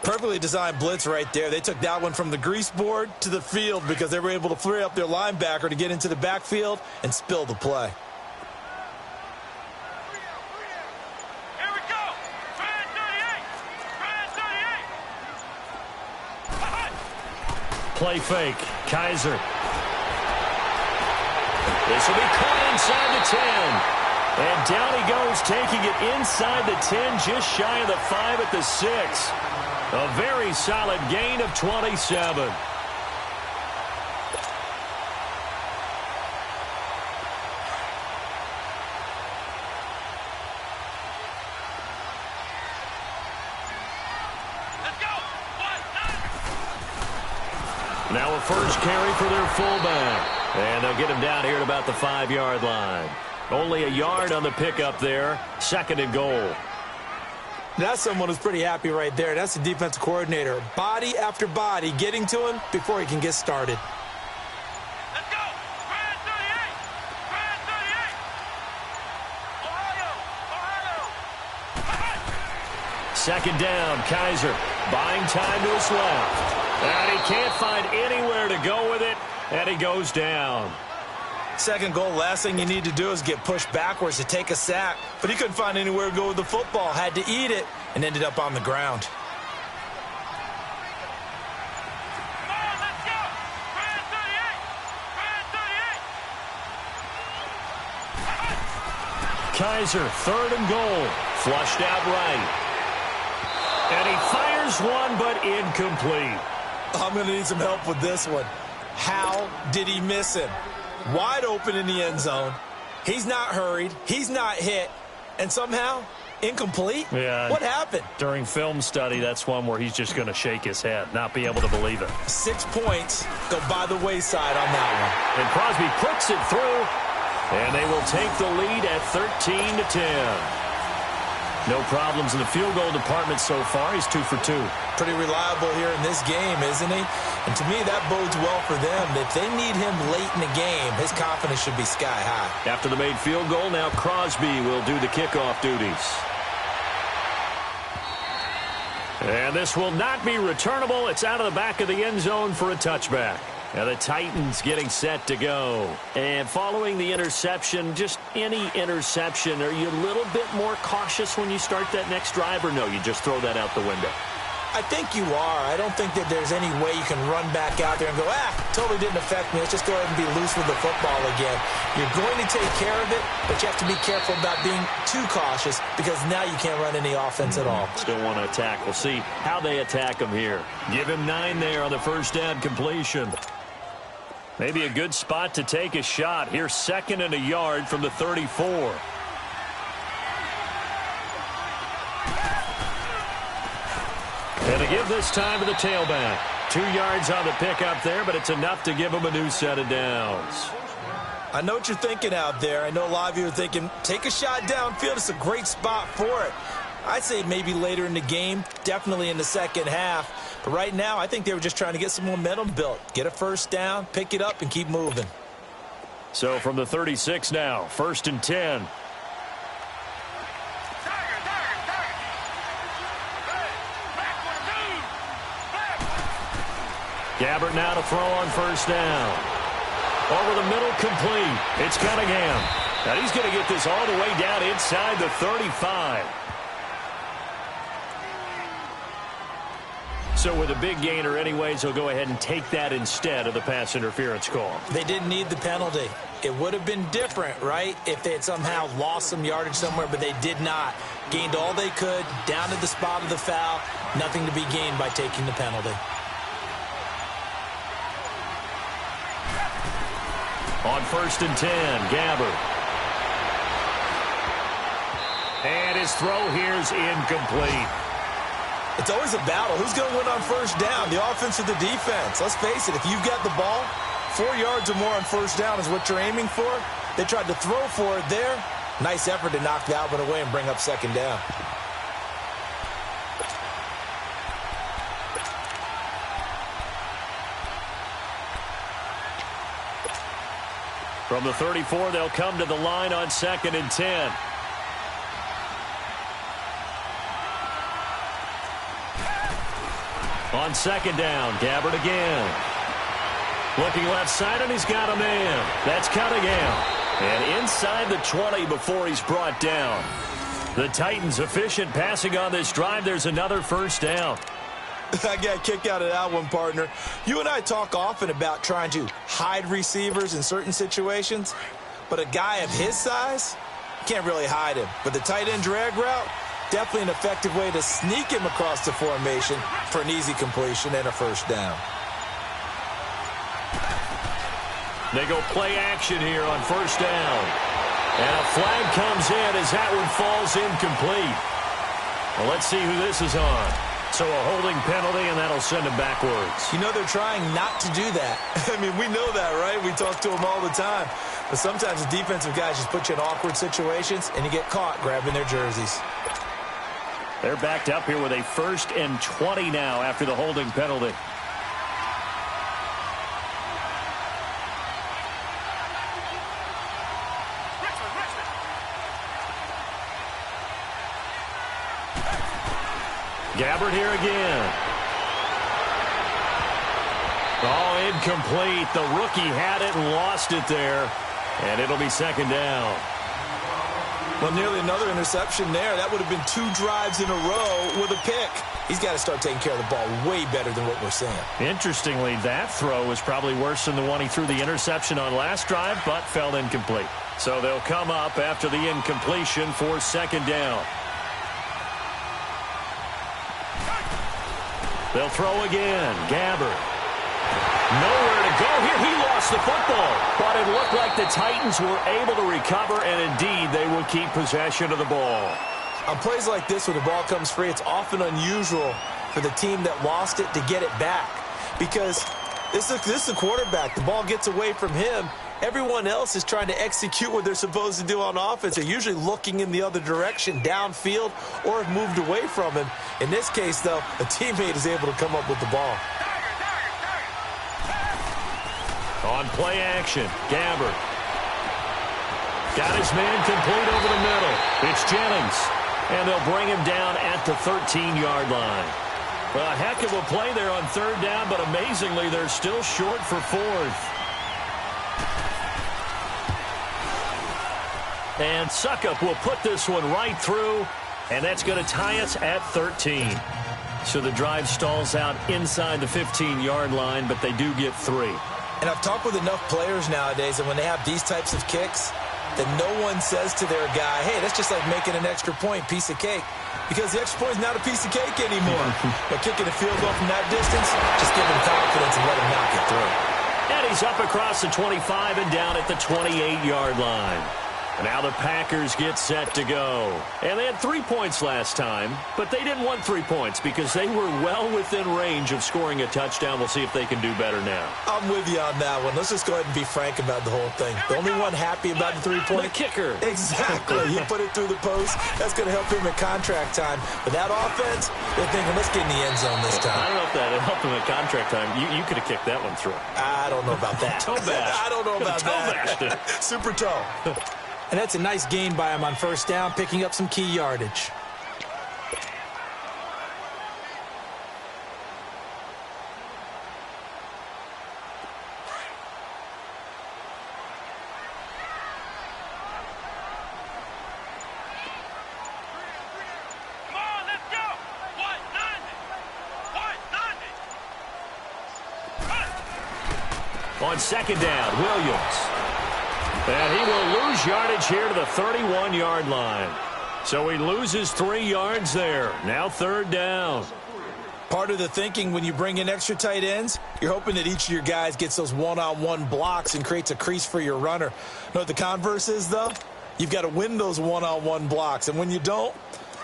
Perfectly designed blitz right there. They took that one from the grease board to the field because they were able to free up their linebacker to get into the backfield and spill the play. Here we go. Brand 38. Play fake. Kaiser. This will be caught inside the 10. And down he goes, taking it inside the 10, just shy of the 5 at the 6. A very solid gain of 27. Now a first carry for their fullback. And they'll get him down here at about the 5-yard line. Only a yard on the pickup there. Second and goal. That's someone who's pretty happy right there. That's the defensive coordinator. Body after body getting to him before he can get started. Let's go. Brand 38. Brand 38. Ohio. Second down, Kaiser buying time to his left. And he can't find anywhere to go with it, and he goes down. Second goal, last thing you need to do is get pushed backwards to take a sack. But he couldn't find anywhere to go with the football, had to eat it, and ended up on the ground. Come on, let's go. Brand 38. Brand 38. Kaiser, third and goal. Flushed out right. And he fires one, but incomplete. I'm going to need some help with this one. How did he miss him? Wide open in the end zone. He's not hurried. He's not hit. And somehow, incomplete? Yeah. What happened? During film study, that's one where he's just going to shake his head, not be able to believe it. 6 points go by the wayside on that one. And Crosby puts it through, and they will take the lead at 13-10. No problems in the field goal department so far. He's 2 for 2. Pretty reliable here in this game, isn't he? And to me, that bodes well for them. If they need him late in the game, his confidence should be sky high. After the made field goal, now Crosby will do the kickoff duties. And this will not be returnable. It's out of the back of the end zone for a touchback. Now the Titans getting set to go. And following the interception, just any interception, are you a little bit more cautious when you start that next drive, or no, you just throw that out the window? I think you are. I don't think that there's any way you can run back out there and go, totally didn't affect me. Let's just go ahead and be loose with the football again. You're going to take care of it, but you have to be careful about being too cautious because now you can't run any offense at all. Still want to attack. We'll see how they attack him here. Give him 9 there on the first down completion. Maybe a good spot to take a shot. Here's 2nd and a yard from the 34. And to give this time to the tailback. 2 yards on the pickup there, but it's enough to give him a new set of downs. I know what you're thinking out there. I know a lot of you are thinking, take a shot downfield. It's a great spot for it. I'd say maybe later in the game, definitely in the second half. But right now, I think they were just trying to get some momentum built. Get a first down, pick it up, and keep moving. So from the 36 now, 1st and 10. Gabbert now to throw on first down. Over the middle, complete. It's Cunningham. Now he's going to get this all the way down inside the 35. So with a big gainer anyways, he'll go ahead and take that instead of the pass interference call. They didn't need the penalty. It would have been different, right, if they had somehow lost some yardage somewhere, but they did not. Gained all they could, down to the spot of the foul. Nothing to be gained by taking the penalty. On 1st and 10, Gabbert. And his throw here's incomplete. It's always a battle. Who's going to win on first down, the offense or the defense? Let's face it, if you've got the ball, 4 yards or more on first down is what you're aiming for. They tried to throw for it there. Nice effort to knock that one away and bring up 2nd down. From the 34, they'll come to the line on 2nd and 10. On 2nd down, Gabbert again. Looking left side, and he's got a man. That's Cunningham. And inside the 20 before he's brought down. The Titans efficient passing on this drive. There's another first down. I got a kick out of that one, partner. You and I talk often about trying to hide receivers in certain situations, but a guy of his size, can't really hide him. But the tight end drag route, definitely an effective way to sneak him across the formation for an easy completion and a first down. They go play action here on first down. And a flag comes in as that one falls incomplete. Well, let's see who this is on. So a holding penalty, and that'll send him backwards. You know they're trying not to do that. I mean, we know that, right? We talk to them all the time. But sometimes the defensive guys just put you in awkward situations, and you get caught grabbing their jerseys. They're backed up here with a 1st and 20 now after the holding penalty. Gabbert here again. Oh, incomplete. The rookie had it and lost it there. And it'll be 2nd down. Well, nearly another interception there. That would have been 2 drives in a row with a pick. He's got to start taking care of the ball way better than what we're seeing. Interestingly, that throw was probably worse than the one he threw the interception on last drive, but fell incomplete. So they'll come up after the incompletion for 2nd down. They'll throw again. Gabbert. Nowhere to go here. He lost the football. But it looked like the Titans were able to recover, and indeed they will keep possession of the ball. On plays like this where the ball comes free, it's often unusual for the team that lost it to get it back. Because this is the quarterback. The ball gets away from him, Everyone else is trying to execute what they're supposed to do on offense. They're usually looking in the other direction, downfield, or have moved away from him. In this case, though, a teammate is able to come up with the ball. On play action, Gabbert. Got his man complete over the middle. It's Jennings. And they'll bring him down at the 13-yard line. A heck of a play there on third down, but amazingly, they're still short for fourth. And Suckup will put this one right through, and that's going to tie us at 13. So the drive stalls out inside the 15-yard line, but they do get 3. And I've talked with enough players nowadays, and when they have these types of kicks, that no one says to their guy, hey, that's just like making an extra point, piece of cake. Because the extra point is not a piece of cake anymore. But kicking a field goal from that distance, just give him confidence and let him knock it through. And he's up across the 25 and down at the 28-yard line. And now the Packers get set to go. And they had 3 points last time, but they didn't want 3 points because they were well within range of scoring a touchdown. We'll see if they can do better now. I'm with you on that one. Let's just go ahead and be frank about the whole thing. The only one happy about the 3-point? The kicker. Exactly. He put it through the post. That's going to help him at contract time. But that offense, they're thinking, let's get in the end zone this time. I don't know if that helped him at contract time. You could have kicked that one through. I don't know about that. Toe bash. I don't know about that. Super toe. And that's a nice gain by him on first down, picking up some key yardage. Come on, let's go. 190. On second down, Williams. And he will lose yardage here to the 31-yard line. So he loses 3 yards there. Now third down. Part of the thinking when you bring in extra tight ends, you're hoping that each of your guys gets those one-on-one blocks and creates a crease for your runner. You know what the converse is, though? You've got to win those one-on-one blocks. And when you don't,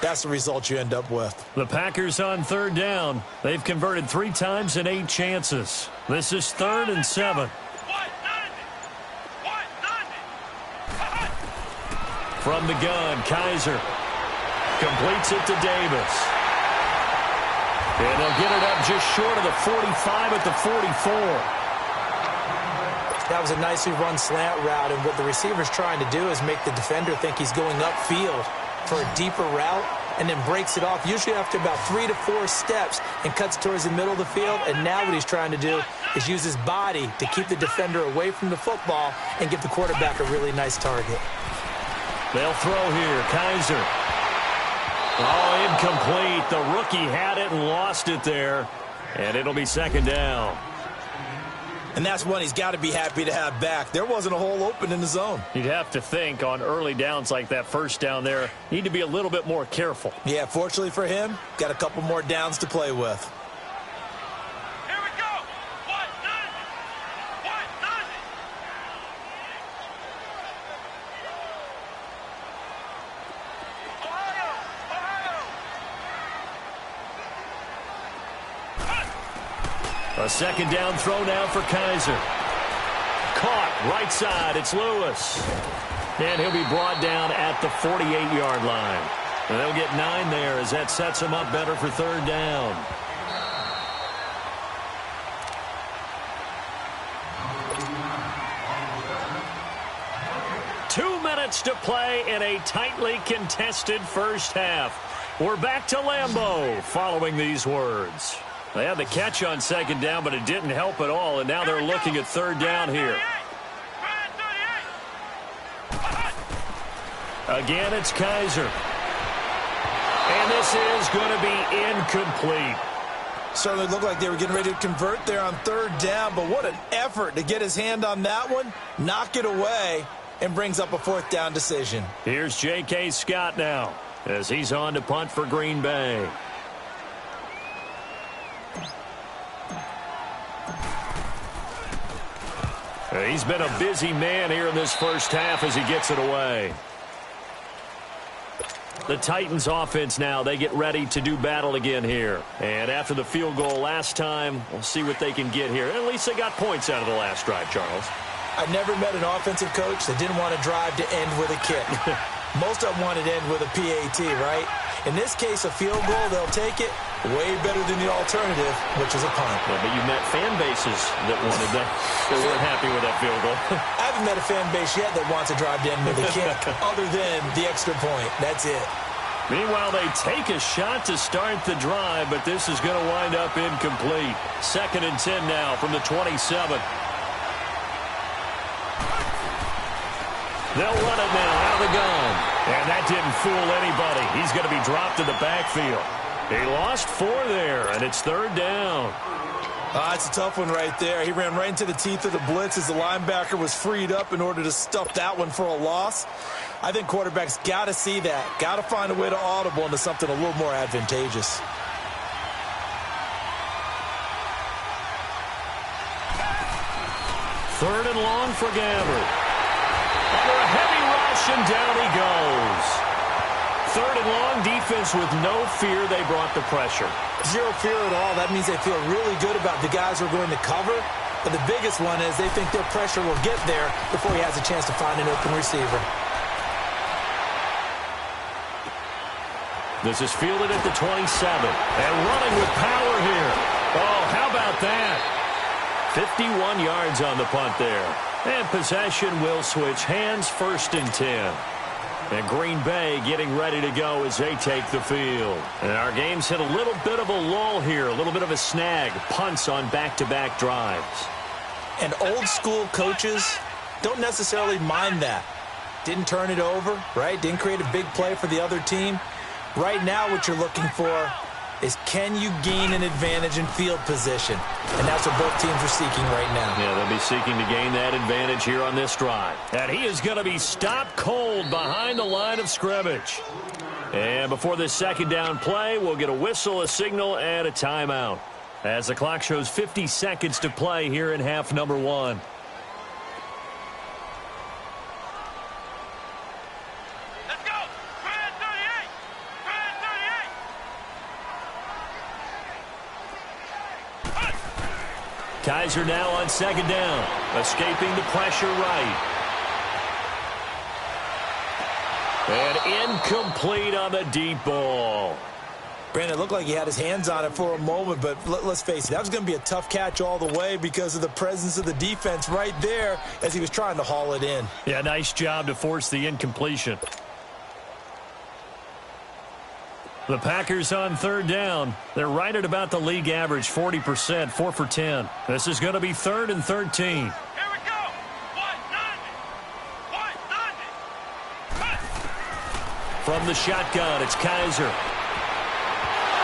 that's the result you end up with. The Packers on third down. They've converted 3 times in 8 chances. This is 3rd and 7. From the gun, Kaiser completes it to Davis. And they'll get it up just short of the 45 at the 44. That was a nicely run slant route, and what the receiver's trying to do is make the defender think he's going upfield for a deeper route and then breaks it off, usually after about 3 to 4 steps, and cuts towards the middle of the field. And now what he's trying to do is use his body to keep the defender away from the football and give the quarterback a really nice target. They'll throw here. Kaiser. Oh, incomplete. The rookie had it and lost it there. And it'll be second down. And that's one he's got to be happy to have back. There wasn't a hole open in the zone. You'd have to think on early downs like that first down there, need to be a little bit more careful. Yeah, fortunately for him, got a couple more downs to play with. Here we go. 190. 190. A second down throw now for Kaiser. Caught right side. It's Lewis. And he'll be brought down at the 48-yard line. And they'll get 9 there as that sets him up better for third down. Two minutes to play in a tightly contested first half. We're back to Lambeau following these words. They had the catch on second down, but it didn't help at all, and now they're looking at third down here. Again, it's Kaiser. And this is going to be incomplete. Certainly looked like they were getting ready to convert there on third down, but what an effort to get his hand on that one, knock it away, and brings up a fourth down decision. Here's J.K. Scott now as he's on to punt for Green Bay. He's been a busy man here in this first half as he gets it away. The Titans offense now, they get ready to do battle again here. And after the field goal last time, we'll see what they can get here. At least they got points out of the last drive, Charles. I never met an offensive coach that didn't want to drive to end with a kick. Most of them wanted to end with a PAT, right? In this case, a field goal, they'll take it way better than the alternative, which is a punt. Yeah, but you met fan bases that wanted that. They weren't happy with that field goal. I haven't met a fan base yet that wants to drive to end with a kick other than the extra point. That's it. Meanwhile, they take a shot to start the drive, but this is going to wind up incomplete. 2nd and 10 now from the 27. They'll run it now out of the gun. And that didn't fool anybody. He's going to be dropped in the backfield. He lost 4 there, and it's 3rd down. It's a tough one right there. He ran right into the teeth of the blitz as the linebacker was freed up in order to stuff that one for a loss. I think quarterbacks got to see that. Got to find a way to audible into something a little more advantageous. Third and long for Gabbert. Under a heavy rush, and down he goes. 3rd and long, defense with no fear. They brought the pressure. Zero fear at all. That means they feel really good about the guys who are going to cover. But the biggest one is they think their pressure will get there before he has a chance to find an open receiver. This is fielded at the 27. And running with power here. Oh, how about that? 51 yards on the punt there. And possession will switch hands, 1st and 10. And Green Bay getting ready to go as they take the field. And our game's hit a little bit of a lull here, a little bit of a snag. Punts on back-to-back drives. And old-school coaches don't necessarily mind that. Didn't turn it over, right? Didn't create a big play for the other team. Right now what you're looking for is, can you gain an advantage in field position? And that's what both teams are seeking right now. Yeah, they'll be seeking to gain that advantage here on this drive. And he is going to be stopped cold behind the line of scrimmage. And before this 2nd down play, we'll get a whistle, a signal, and a timeout. As the clock shows 50 seconds to play here in half number 1. Let's go. Brand 38. Brand 38. Kaiser now on 2nd down. Escaping the pressure right. And incomplete on the deep ball. Brandon, it looked like he had his hands on it for a moment, but let's face it, that was going to be a tough catch all the way because of the presence of the defense right there as he was trying to haul it in. Yeah, nice job to force the incompletion. The Packers on 3rd down. They're right at about the league average, 40%, 4 for 10. This is going to be 3rd and 13. Here we go. 190. From the shotgun, it's Kaiser.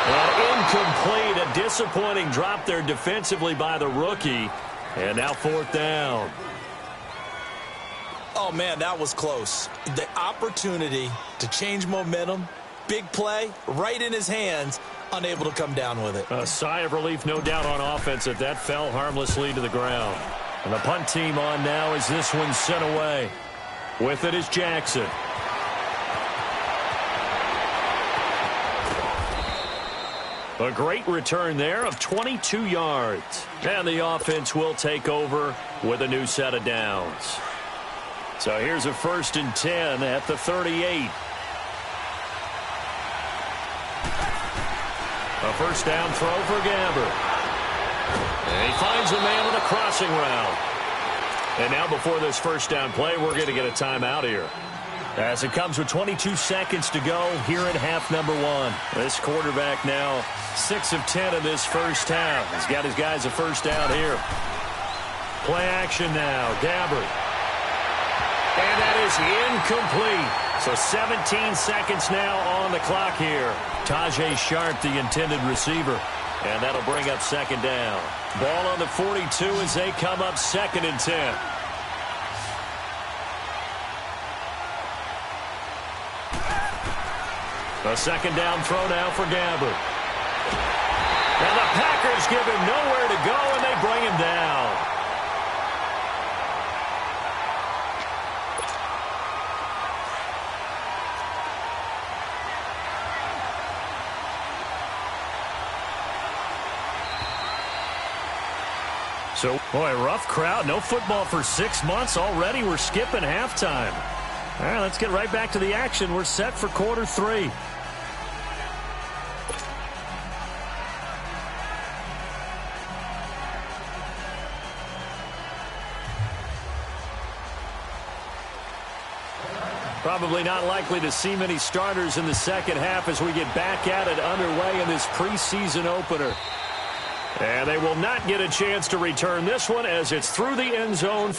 And incomplete, a disappointing drop there defensively by the rookie. And now 4th down. Oh, man, that was close. The opportunity to change momentum, big play, right in his hands, unable to come down with it. A sigh of relief, no doubt, on offense that that fell harmlessly to the ground. And the punt team on now as this one's sent away. With it is Jackson. A great return there of 22 yards. And the offense will take over with a new set of downs. So here's a 1st and 10 at the 38. A 1st down throw for Gabbert. And he finds a man with a crossing route. And now before this 1st down play, we're going to get a timeout here. As it comes with 22 seconds to go here in half number 1. This quarterback now 6 of 10 in this first half. He's got his guys a 1st down here. Play action now. Gabbert. And that is incomplete. So 17 seconds now on the clock here. Tajay Sharp, the intended receiver. And that'll bring up 2nd down. Ball on the 42 as they come up 2nd and 10. A 2nd down throw now for Gabbert. And the Packers give him nowhere to go, and they bring him down. So, boy, rough crowd. No football for 6 months. Already we're skipping halftime. All right, let's get right back to the action. We're set for quarter 3. Probably not likely to see many starters in the second half as we get back at it underway in this preseason opener. And they will not get a chance to return this one as it's through the end zone.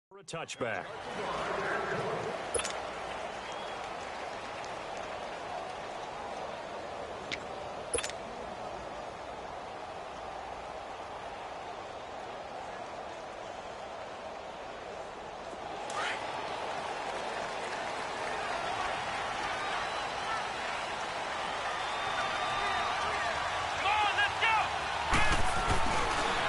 For a touchback.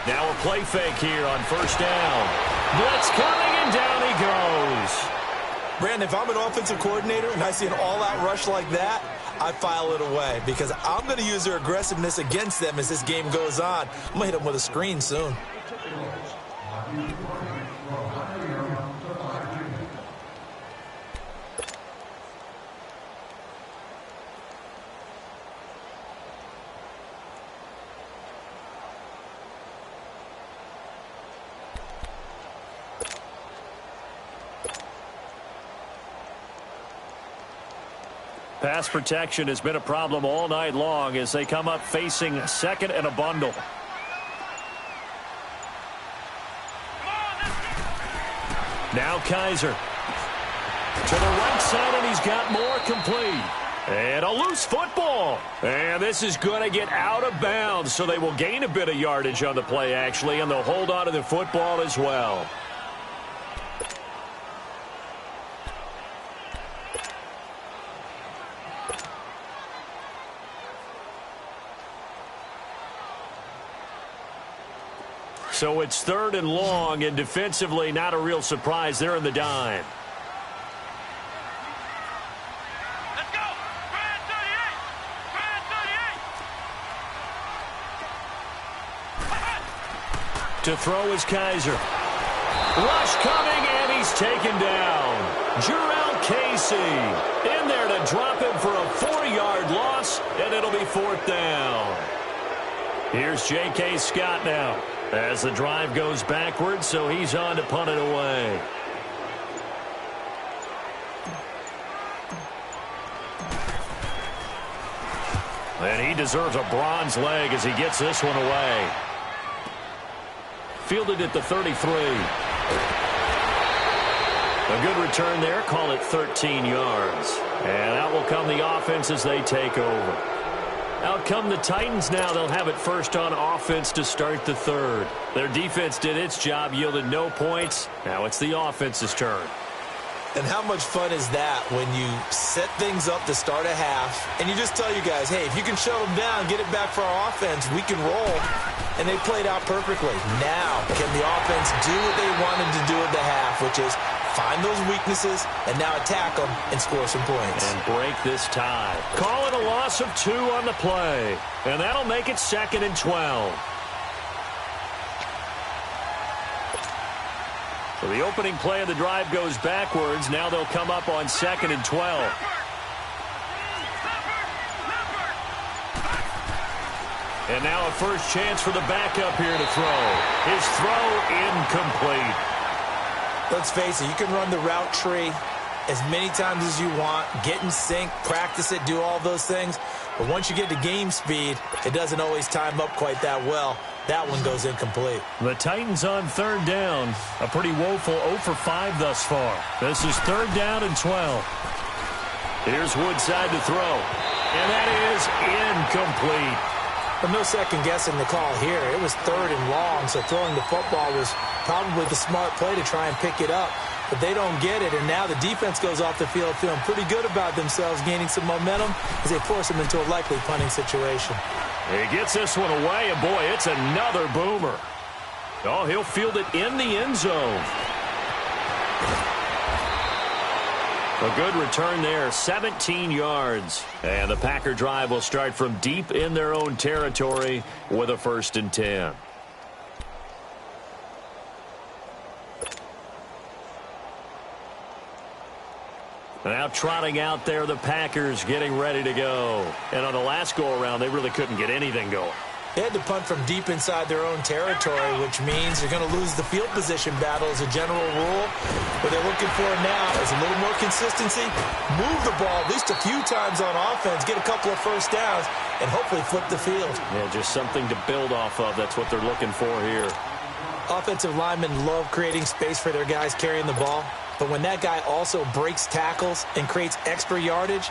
Now a play fake here on first down. Blitz coming, and down he goes. Brandon, if I'm an offensive coordinator and I see an all-out rush like that, I file it away because I'm going to use their aggressiveness against them as this game goes on. I'm going to hit them with a screen soon. Pass protection has been a problem all night long as they come up facing second and a bundle. Now Kaiser. To the right side, and he's got more complete. And a loose football. And this is going to get out of bounds, so they will gain a bit of yardage on the play, actually, and they'll hold on to the football as well. So it's third and long, and defensively not a real surprise. They're in the dime. Let's go. Brand 38. To throw is Kaiser. Rush coming, and he's taken down. Jarrell Casey in there to drop him for a 4-yard loss, and it'll be fourth down. Here's J.K. Scott now as the drive goes backwards, so he's on to punt it away. And he deserves a bronze leg as he gets this one away. Fielded at the 33. A good return there. Call it 13 yards. And out will come the offense as they take over. Out come the Titans now. They'll have it first on offense to start the third. Their defense did its job, yielded no points. Now it's the offense's turn. And how much fun is that when you set things up to start a half and you just tell you guys, hey, if you can shut them down, get it back for our offense, we can roll. And they played out perfectly. Now, can the offense do what they wanted to do at the half, which is find those weaknesses and now attack them and score some points. And break this tie. Call it a loss of 2 on the play. And that'll make it 2nd and 12. So the opening play of the drive goes backwards. Now they'll come up on 2nd and 12. And now a first chance for the backup here to throw. His throw incomplete. Let's face it, you can run the route tree as many times as you want, get in sync, practice it, do all those things. But once you get to game speed, it doesn't always time up quite that well. That one goes incomplete. The Titans on third down. A pretty woeful 0 for 5 thus far. This is 3rd down and 12. Here's Woodside to throw. And that is incomplete. But no second guessing the call here. It was 3rd and long, so throwing the football was probably the smart play to try and pick it up. But they don't get it, and now the defense goes off the field feeling pretty good about themselves, gaining some momentum as they force them into a likely punting situation. He gets this one away, and boy, it's another boomer. Oh, he'll field it in the end zone. A good return there, 17 yards. And the Packer drive will start from deep in their own territory with a 1st and 10. Now trotting out there, the Packers getting ready to go. And on the last go-around, they really couldn't get anything going. They had to punt from deep inside their own territory, which means they're going to lose the field position battle as a general rule. What they're looking for now is a little more consistency, move the ball at least a few times on offense, get a couple of first downs, and hopefully flip the field. Yeah, just something to build off of. That's what they're looking for here. Offensive linemen love creating space for their guys carrying the ball, but when that guy also breaks tackles and creates extra yardage,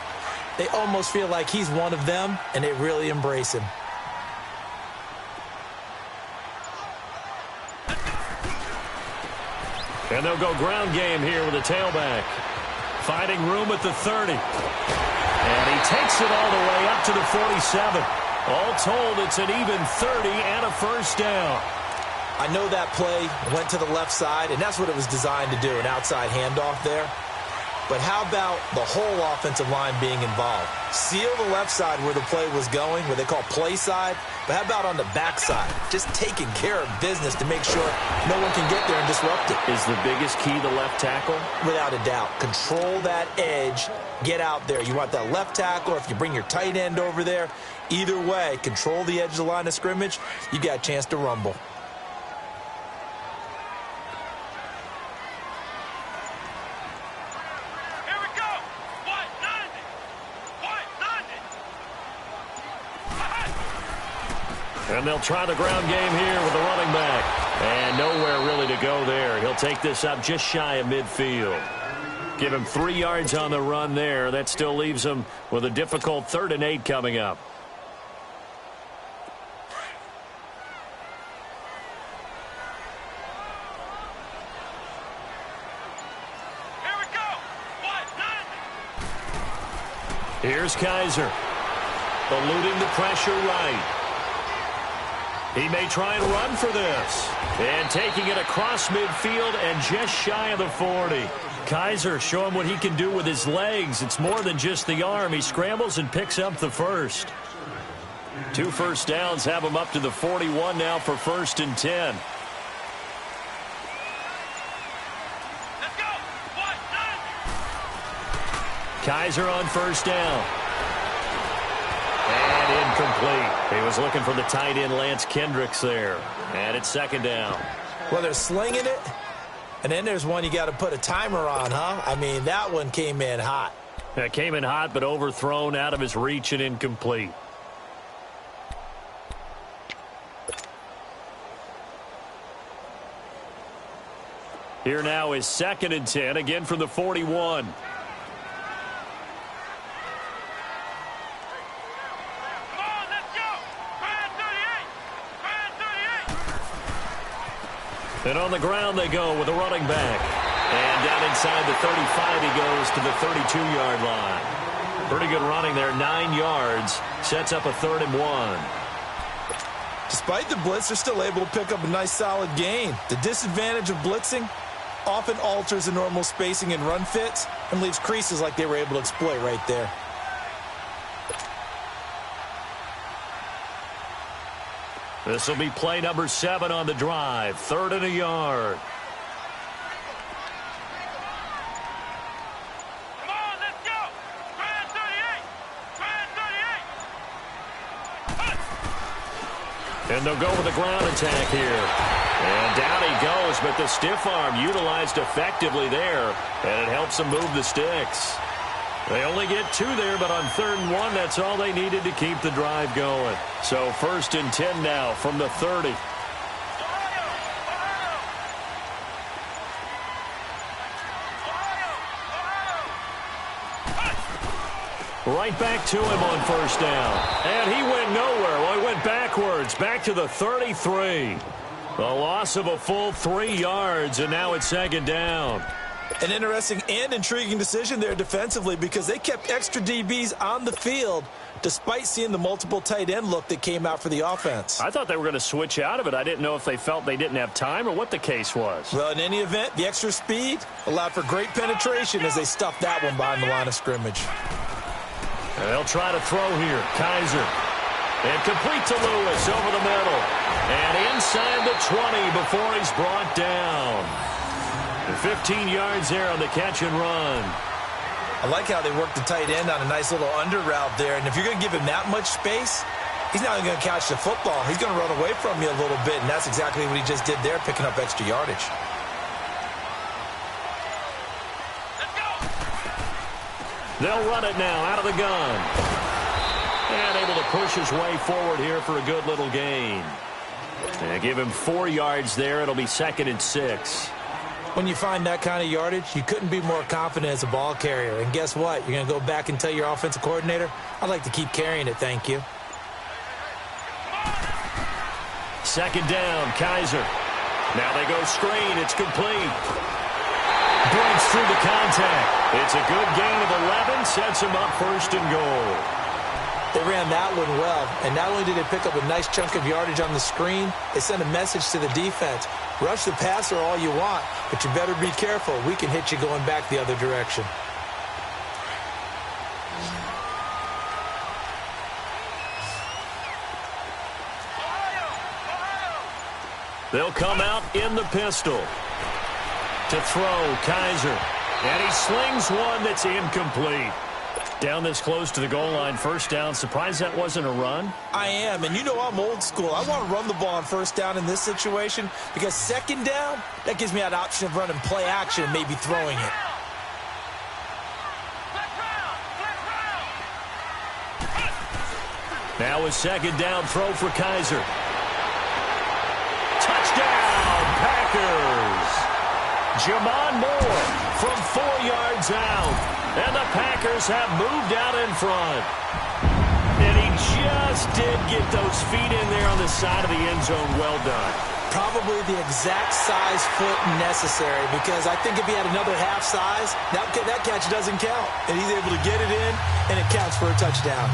they almost feel like he's one of them, and they really embrace him. And they'll go ground game here with a tailback. Finding room at the 30. And he takes it all the way up to the 47. All told, it's an even 30 and a first down. I know that play went to the left side, and that's what it was designed to do, an outside handoff there. But how about the whole offensive line being involved? Seal the left side where the play was going, what they call play side. But how about on the back side? Just taking care of business to make sure no one can get there and disrupt it. Is the biggest key the left tackle? Without a doubt. Control that edge. Get out there. You want that left tackle, or if you bring your tight end over there, either way, control the edge of the line of scrimmage, you got a chance to rumble. And they'll try the ground game here with the running back. And nowhere really to go there. He'll take this up just shy of midfield. Give him 3 yards on the run there. That still leaves him with a difficult 3rd and 8 coming up. Here we go. Here's Kaiser. Eluding the pressure right. He may try and run for this. And taking it across midfield and just shy of the 40. Kaiser showing what he can do with his legs. It's more than just the arm. He scrambles and picks up the first. 2 first downs have him up to the 41 now for 1st and 10. Let's go. Kaiser on 1st down. And incomplete. He was looking for the tight end Lance Kendricks there. And it's 2nd down. Well, they're slinging it. And then there's one you got to put a timer on, huh? I mean, that one came in hot. It came in hot, but overthrown, out of his reach, and incomplete. Here now is 2nd and 10, again from the 41. And on the ground they go with a running back. And down inside the 35 he goes to the 32-yard line. Pretty good running there, 9 yards. Sets up a 3rd and 1. Despite the blitz, they're still able to pick up a nice solid gain. The disadvantage of blitzing often alters the normal spacing and run fits and leaves creases like they were able to exploit right there. This will be play number 7 on the drive. 3rd and a yard. Come on, let's go. Try 38. Try 38. And they'll go with a ground attack here. And down he goes, but the stiff arm utilized effectively there. And it helps them move the sticks. They only get 2 there, but on 3rd and 1, that's all they needed to keep the drive going. So 1st and 10 now from the 30. Right back to him on 1st down. And he went nowhere. Well, he went backwards, back to the 33. A loss of a full 3 yards, and now it's 2nd down. An interesting and intriguing decision there defensively because they kept extra DBs on the field despite seeing the multiple tight end look that came out for the offense. I thought they were going to switch out of it. I didn't know if they felt they didn't have time or what the case was. Well, in any event, the extra speed allowed for great penetration as they stuffed that one behind the line of scrimmage. And they'll try to throw here. Kaiser. And complete to Lewis over the middle. And inside the 20 before he's brought down. 15 yards there on the catch and run. I like how they worked the tight end on a nice little under route there. And if you're going to give him that much space, He's not going to catch the football. He's going to run away from you a little bit, and that's exactly what he just did there, picking up extra yardage. They'll run it now out of the gun. And able to push his way forward here for a good little gain. And give him 4 yards there. It'll be 2nd and 6. When you find that kind of yardage, you couldn't be more confident as a ball carrier. And guess what? You're going to go back and tell your offensive coordinator, I'd like to keep carrying it, thank you. 2nd down, Kaiser. Now they go screen. It's complete. Breaks through the contact. It's a good gain of 11. Sets him up 1st and goal. They ran that one well, and not only did they pick up a nice chunk of yardage on the screen, they sent a message to the defense. Rush the passer all you want, but you better be careful. We can hit you going back the other direction. They'll come out in the pistol. To throw, Kaiser. And he slings one that's incomplete. Down this close to the goal line, 1st down. Surprised that wasn't a run? I am, and you know I'm old school. I want to run the ball on 1st down in this situation because 2nd down, that gives me that option of running play action and maybe throwing it. Now a 2nd down throw for Kaiser. Touchdown, Packers! Jamon Moore from 4 yards out. And the Packers have moved out in front. And he just did get those feet in there on the side of the end zone. Well done. Probably the exact size foot necessary, because I think if he had another half size, that catch doesn't count. And he's able to get it in, and it counts for a touchdown.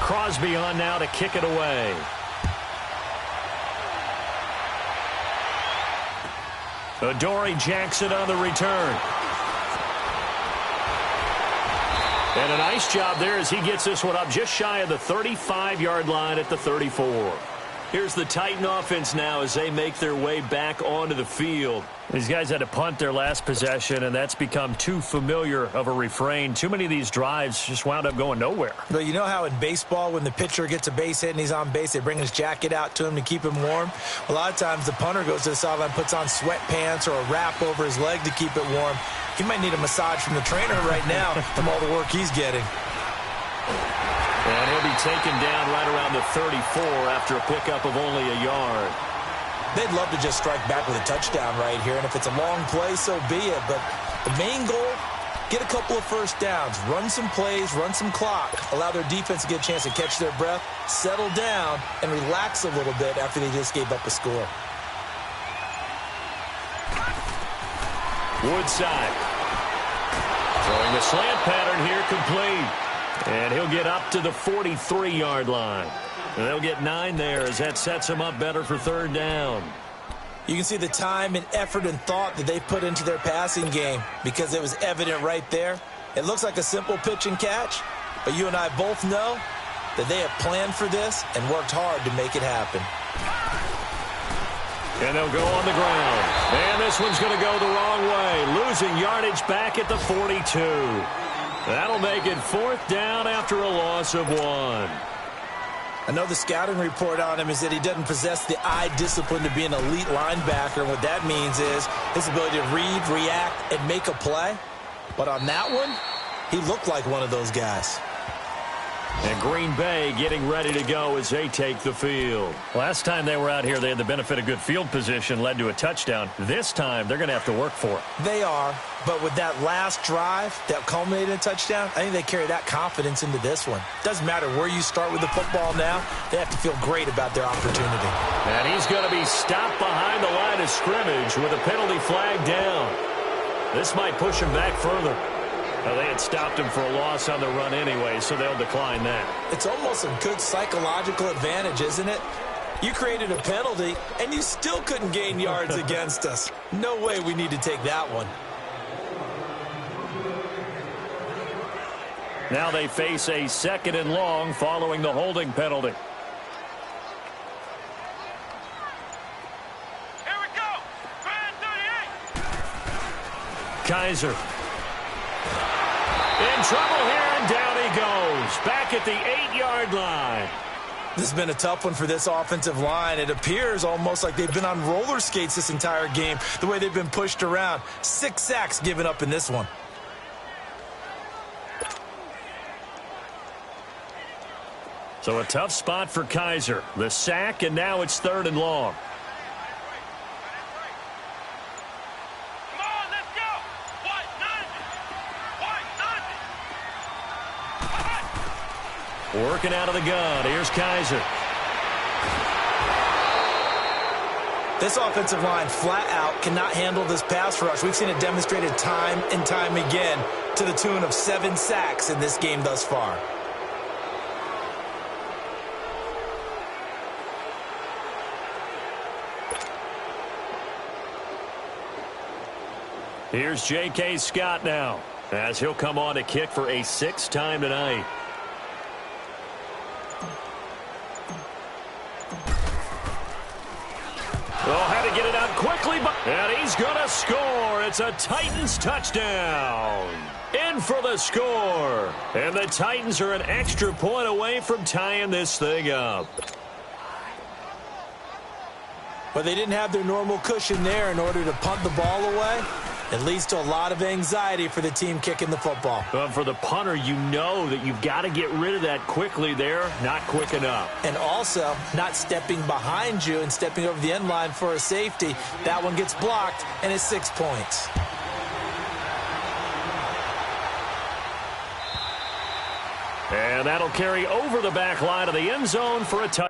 Crosby on now to kick it away. Adoree Jackson on the return. And a nice job there as he gets this one up just shy of the 35-yard line at the 34. Here's the Titan offense now as they make their way back onto the field. These guys had to punt their last possession, and that's become too familiar of a refrain. Too many of these drives just wound up going nowhere. But you know how in baseball, when the pitcher gets a base hit and he's on base, they bring his jacket out to him to keep him warm? A lot of times the punter goes to the sideline, puts on sweatpants or a wrap over his leg to keep it warm. He might need a massage from the trainer right now from all the work he's getting. And he'll be taken down right around the 34 after a pickup of only a yard. They'd love to just strike back with a touchdown right here, and if it's a long play, so be it. But the main goal, get a couple of 1st downs, run some plays, run some clock, allow their defense to get a chance to catch their breath, settle down, and relax a little bit after they just gave up a score. Woodside. Throwing the slant pattern here complete. And he'll get up to the 43-yard line. And they'll get 9 there as that sets him up better for 3rd down. You can see the time and effort and thought that they put into their passing game because it was evident right there. It looks like a simple pitch and catch, but you and I both know that they have planned for this and worked hard to make it happen. And they'll go on the ground. And this one's going to go the wrong way. Losing yardage back at the 42. That'll make it 4th down after a loss of 1. I know the scouting report on him is that he doesn't possess the eye discipline to be an elite linebacker. And what that means is his ability to read, react, and make a play. But on that one, he looked like one of those guys. And Green Bay getting ready to go as they take the field. Last time they were out here, they had the benefit of good field position, led to a touchdown. This time, they're going to have to work for it. They are, but with that last drive that culminated in a touchdown, I think they carry that confidence into this one. Doesn't matter where you start with the football now, they have to feel great about their opportunity. And he's going to be stopped behind the line of scrimmage with a penalty flag down. This might push him back further. Well, they had stopped him for a loss on the run anyway, so they'll decline that. It's almost a good psychological advantage, isn't it? You created a penalty, and you still couldn't gain yards against us. No way we need to take that one. Now they face a 2nd and long following the holding penalty. Kaiser. In trouble here, and down he goes. Back at the 8-yard line. This has been a tough one for this offensive line. It appears almost like they've been on roller skates this entire game, the way they've been pushed around. 6 sacks given up in this one. So a tough spot for Kaiser. The sack, and now it's 3rd and long. Come on, let's go. White, 90. White, 90. Working out of the gun. Here's Kaiser. This offensive line flat out cannot handle this pass rush. We've seen it demonstrated time and time again to the tune of 7 sacks in this game thus far. Here's J.K. Scott now, as he'll come on to kick for a 6th time tonight. Oh, had to get it out quickly, and he's going to score. It's a Titans touchdown. In for the score. And the Titans are an extra point away from tying this thing up. But they didn't have their normal cushion there in order to punt the ball away. It leads to a lot of anxiety for the team kicking the football. But for the punter, you know that you've got to get rid of that quickly there. Not quick enough. And also, not stepping behind you and stepping over the end line for a safety. That one gets blocked, and it's 6 points. And that'll carry over the back line of the end zone for a touchdown.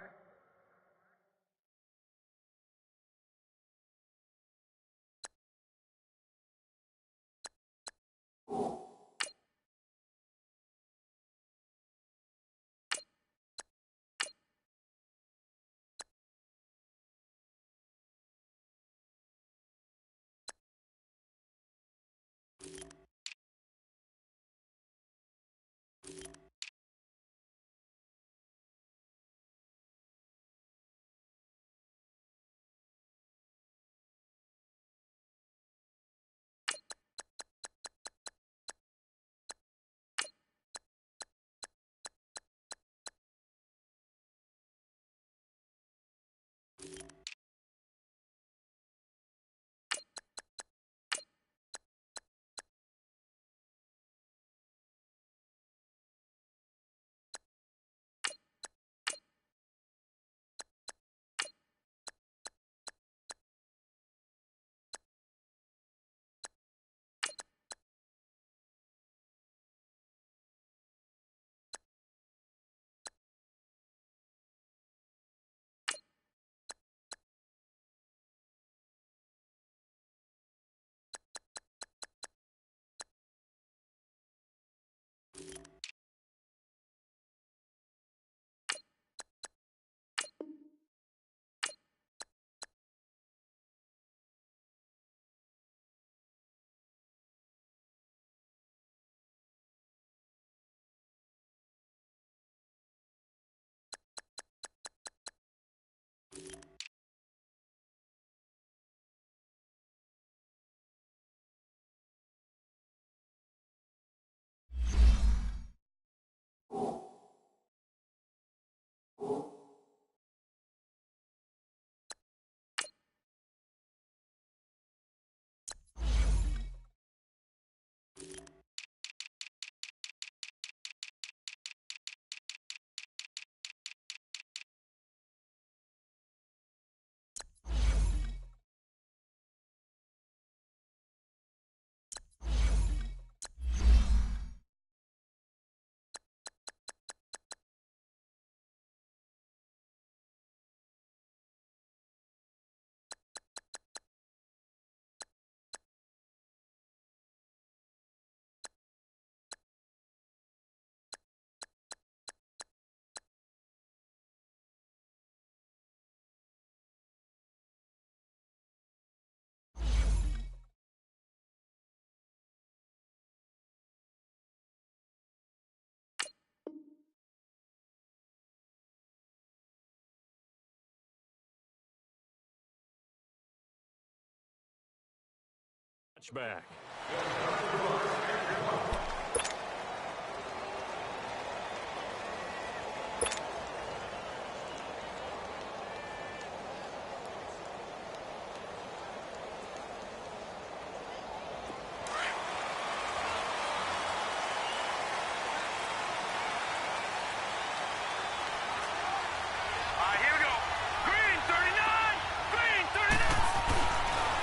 Back.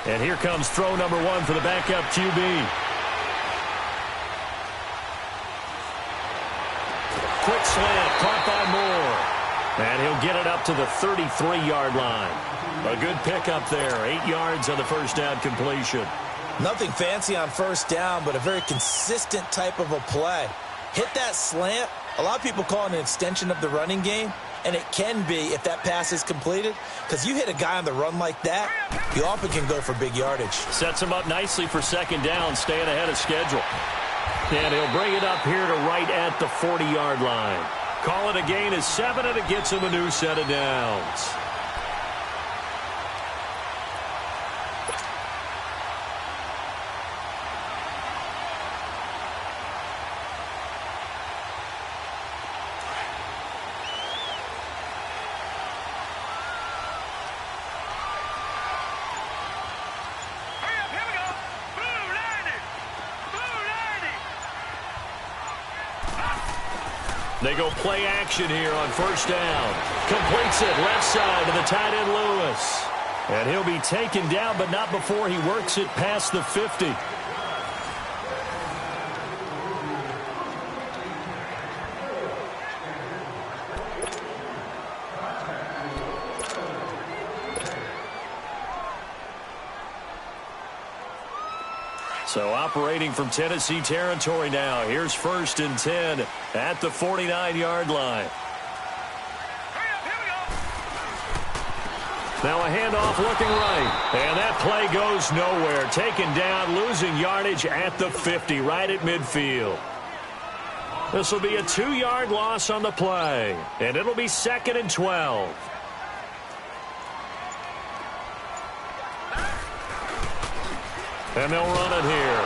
And here comes throw number 1 for the backup QB. Quick slant, caught by Moore. And he'll get it up to the 33-yard line. A good pickup there, 8 yards on the first down completion. Nothing fancy on first down, but a very consistent type of a play. Hit that slant. A lot of people call it an extension of the running game, and it can be if that pass is completed, because you hit a guy on the run like that, you often can go for big yardage. Sets him up nicely for second down, staying ahead of schedule. And he'll bring it up here to right at the 40-yard line. Call it a gain of 7, and it gets him a new set of downs. They go play action here on first down. Completes it left side to the tight end Lewis. And he'll be taken down, but not before he works it past the 50. So operating from Tennessee territory now. Here's 1st and 10 at the 49-yard line. Now a handoff looking right. And that play goes nowhere. Taken down, losing yardage at the 50, right at midfield. This will be a 2-yard loss on the play. And it'll be 2nd and 12. And they'll run it here.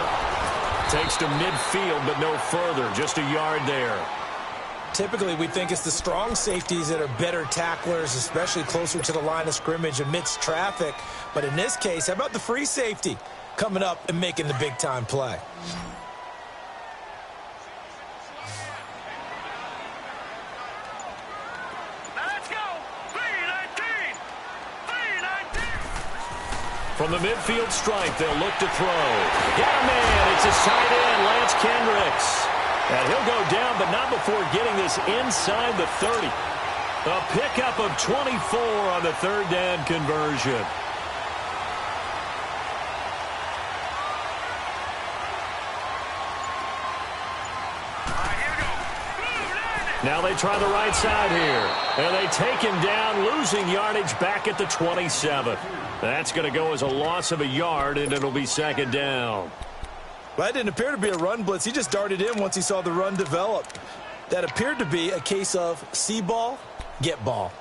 Takes to midfield, but no further. Just a yard there. Typically, we think it's the strong safeties that are better tacklers, especially closer to the line of scrimmage amidst traffic. But in this case, how about the free safety coming up and making the big-time play? From the midfield stripe, they'll look to throw. Got a man. It's his tight end, Lance Kendricks. And he'll go down, but not before getting this inside the 30. A pickup of 24 on the 3rd down conversion. Now they try the right side here. And they take him down, losing yardage back at the 27. That's going to go as a loss of a yard, and it'll be 2nd down. Well, that didn't appear to be a run blitz. He just darted in once he saw the run develop. That appeared to be a case of see ball, get ball.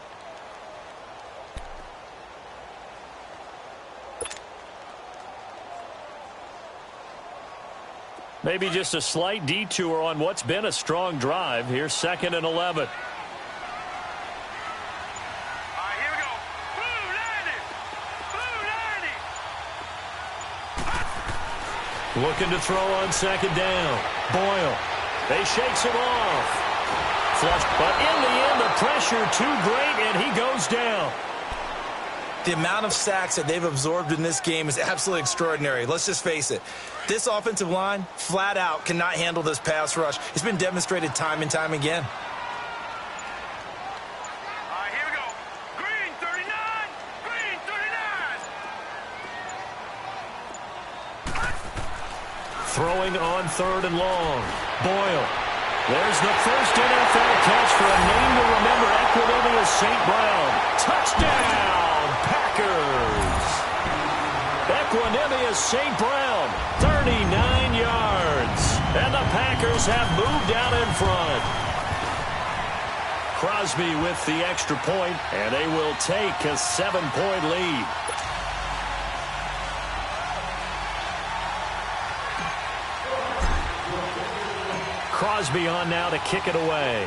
Maybe just a slight detour on what's been a strong drive. Here's 2nd and 11. Looking to throw on 2nd down. Boyle. They shakes him off. Flush, but in the end, the pressure too great, and he goes down. The amount of sacks that they've absorbed in this game is absolutely extraordinary. Let's just face it. This offensive line, flat out, cannot handle this pass rush. It's been demonstrated time and time again. Here we go. Green 39. Green 39. Throwing on 3rd and long. Boyle. There's the first NFL catch for a name to remember, Equanimeous St. Brown. Touchdown, Packers. Equanimeous St. Brown, 39 yards. And the Packers have moved out in front. Crosby with the extra point, and they will take a 7-point lead. Crosby on now to kick it away.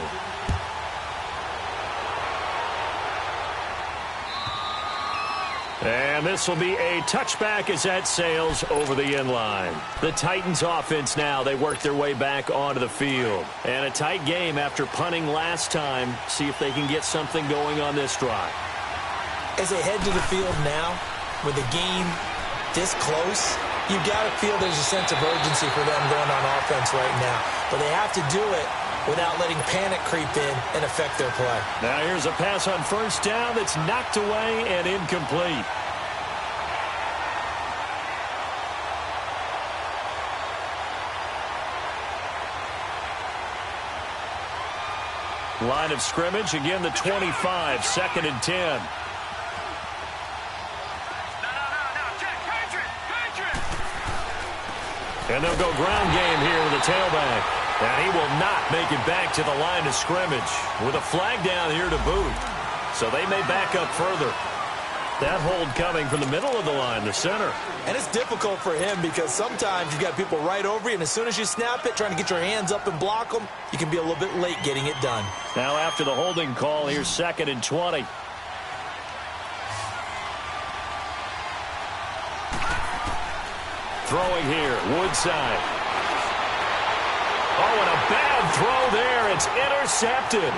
And this will be a touchback as that sails over the inline. The Titans offense now, they work their way back onto the field. And a tight game after punting last time. See if they can get something going on this drive. As they head to the field now, with the game this close, you've got to feel there's a sense of urgency for them going on offense right now. But they have to do it without letting panic creep in and affect their play. Now here's a pass on first down that's knocked away and incomplete. Line of scrimmage, again the 25, 2nd and 10. And they'll go ground game here with the tailback. And he will not make it back to the line of scrimmage with a flag down here to boot. So they may back up further. That hold coming from the middle of the line, the center. And it's difficult for him because sometimes you've got people right over you, and as soon as you snap it, trying to get your hands up and block them, you can be a little bit late getting it done. Now after the holding call, here's 2nd and 20. Throwing here, Woodside. Oh, and a bad throw there. It's intercepted.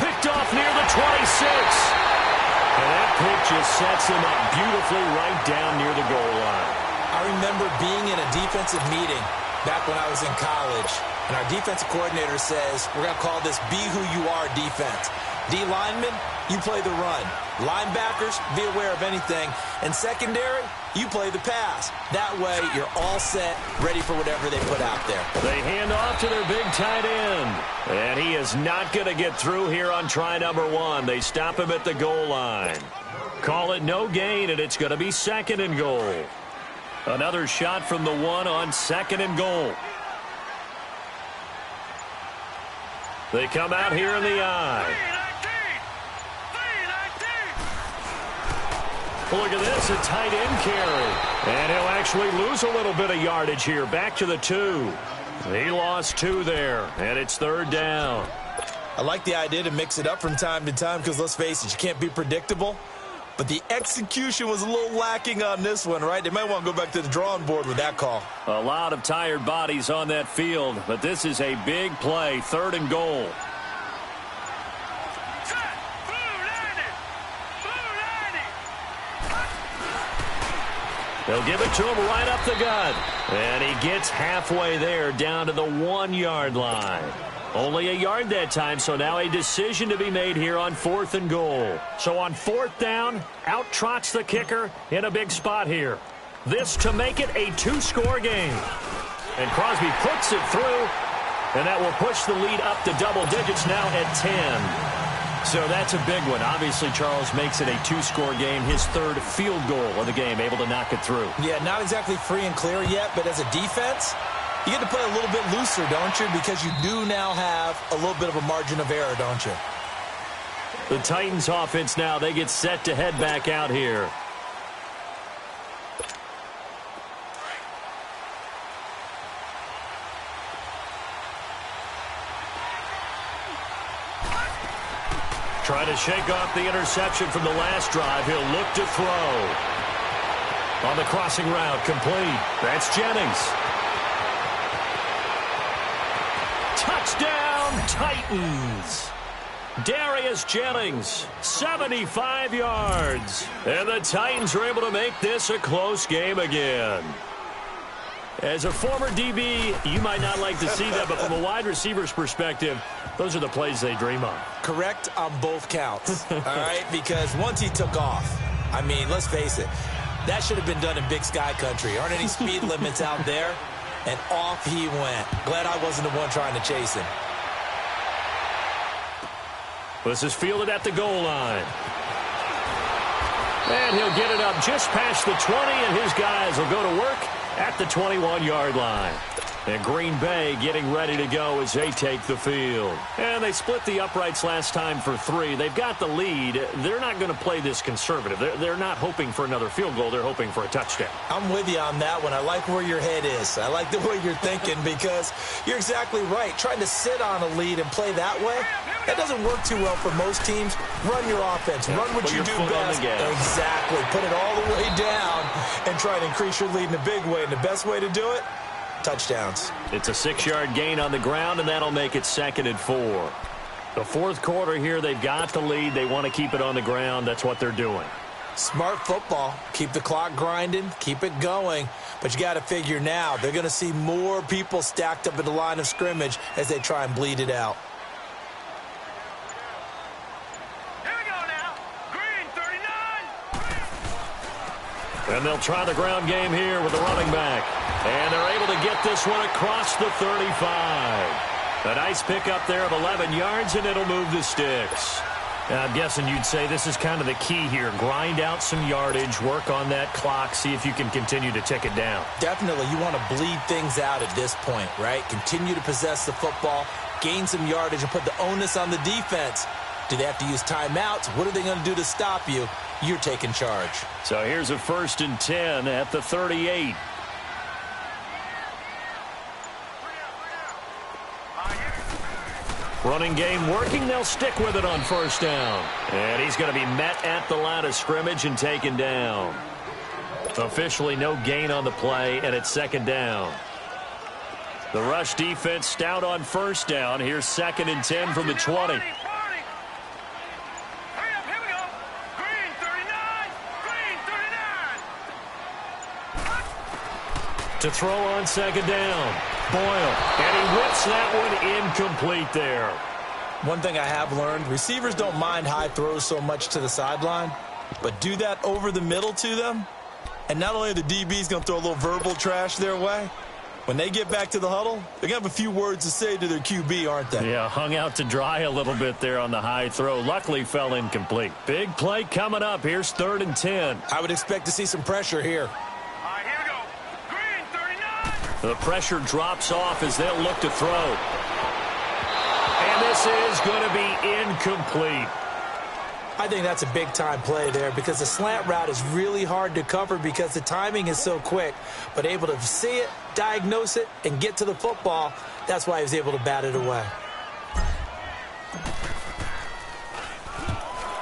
Picked off near the 26. And that pick just sets him up beautifully right down near the goal line. I remember being in a defensive meeting back when I was in college, and our defensive coordinator says, we're going to call this Be Who You Are defense. D linemen, you play the run. Linebackers, be aware of anything. And secondary, you play the pass. That way, you're all set, ready for whatever they put out there. They hand off to their big tight end. And he is not going to get through here on try number 1. They stop him at the goal line. Call it no gain, and it's going to be 2nd and goal. Another shot from the 1 on 2nd and goal. They come out here in the eye. Look at this, a tight end carry. And he'll actually lose a little bit of yardage here. Back to the 2. He lost 2 there, and it's 3rd down. I like the idea to mix it up from time to time because, let's face it, you can't be predictable. But the execution was a little lacking on this one, right? They might want to go back to the drawing board with that call. A lot of tired bodies on that field, but this is a big play, 3rd and goal. They'll give it to him right up the gut. And he gets halfway there down to the 1-yard line. Only a yard that time, so now a decision to be made here on 4th and goal. So on 4th down, out trots the kicker in a big spot here. This to make it a 2-score game. And Crosby puts it through, and that will push the lead up to double digits now at 10. So that's a big one. Obviously, Charles makes it a 2-score game, his 3rd field goal of the game, able to knock it through. Yeah, not exactly free and clear yet, but as a defense, you get to play a little bit looser, don't you? Because you do now have a little bit of a margin of error, don't you? The Titans offense now, they get set to head back out here. Trying to shake off the interception from the last drive. He'll look to throw. On the crossing route, complete. That's Jennings. Touchdown, Titans. Darius Jennings, 75 yards. And the Titans are able to make this a close game again. As a former DB, you might not like to see that, but from a wide receiver's perspective, those are the plays they dream of. Correct on both counts, all right? Because once he took off, I mean, let's face it, that should have been done in Big Sky Country. Aren't any speed limits out there? And off he went. Glad I wasn't the one trying to chase him. This is fielded at the goal line. And he'll get it up just past the 20, and his guys will go to work at the 21-yard line. And Green Bay getting ready to go as they take the field. And they split the uprights last time for 3. They've got the lead. They're not going to play this conservative. They're not hoping for another field goal. They're hoping for a touchdown. I'm with you on that one. I like where your head is. I like the way you're thinking because you're exactly right. Trying to sit on a lead and play that way, that doesn't work too well for most teams. Run your offense. Run what you do best. Exactly. Put it all the way down and try to increase your lead in a big way. And the best way to do it, touchdowns. It's a 6-yard gain on the ground, and that'll make it 2nd and 4. The fourth quarter here, they've got the lead. They want to keep it on the ground. That's what they're doing. Smart football. Keep the clock grinding. Keep it going. But you got to figure now, they're going to see more people stacked up at the line of scrimmage as they try and bleed it out. Here we go now. Green 39. And they'll try the ground game here with the running back. And they're able to get this one across the 35. A nice pickup there of 11 yards, and it'll move the sticks. I'm guessing you'd say this is kind of the key here. Grind out some yardage, work on that clock, see if you can continue to tick it down. Definitely, you want to bleed things out at this point, right? Continue to possess the football, gain some yardage, and put the onus on the defense. Do they have to use timeouts? What are they going to do to stop you? You're taking charge. So here's a 1st and 10 at the 38. Running game working. They'll stick with it on 1st down. And he's going to be met at the line of scrimmage and taken down. Officially no gain on the play, and it's 2nd down. The rush defense stout on 1st down. Here's 2nd and 10 from the 20. Hurry up, here we go. Green 39. Green 39. To throw on 2nd down. Boyle. And he whips that one incomplete there. One thing I have learned, receivers don't mind high throws so much to the sideline, but do that over the middle to them, and not only are the DBs going to throw a little verbal trash their way, when they get back to the huddle, they're going to have a few words to say to their QB, aren't they? Yeah, hung out to dry a little bit there on the high throw. Luckily fell incomplete. Big play coming up. Here's 3rd and 10. I would expect to see some pressure here. Here we go. Green 39. The pressure drops off as they'll look to throw. And this is going to be incomplete. I think that's a big-time play there because the slant route is really hard to cover because the timing is so quick. But able to see it, diagnose it, and get to the football, that's why he was able to bat it away.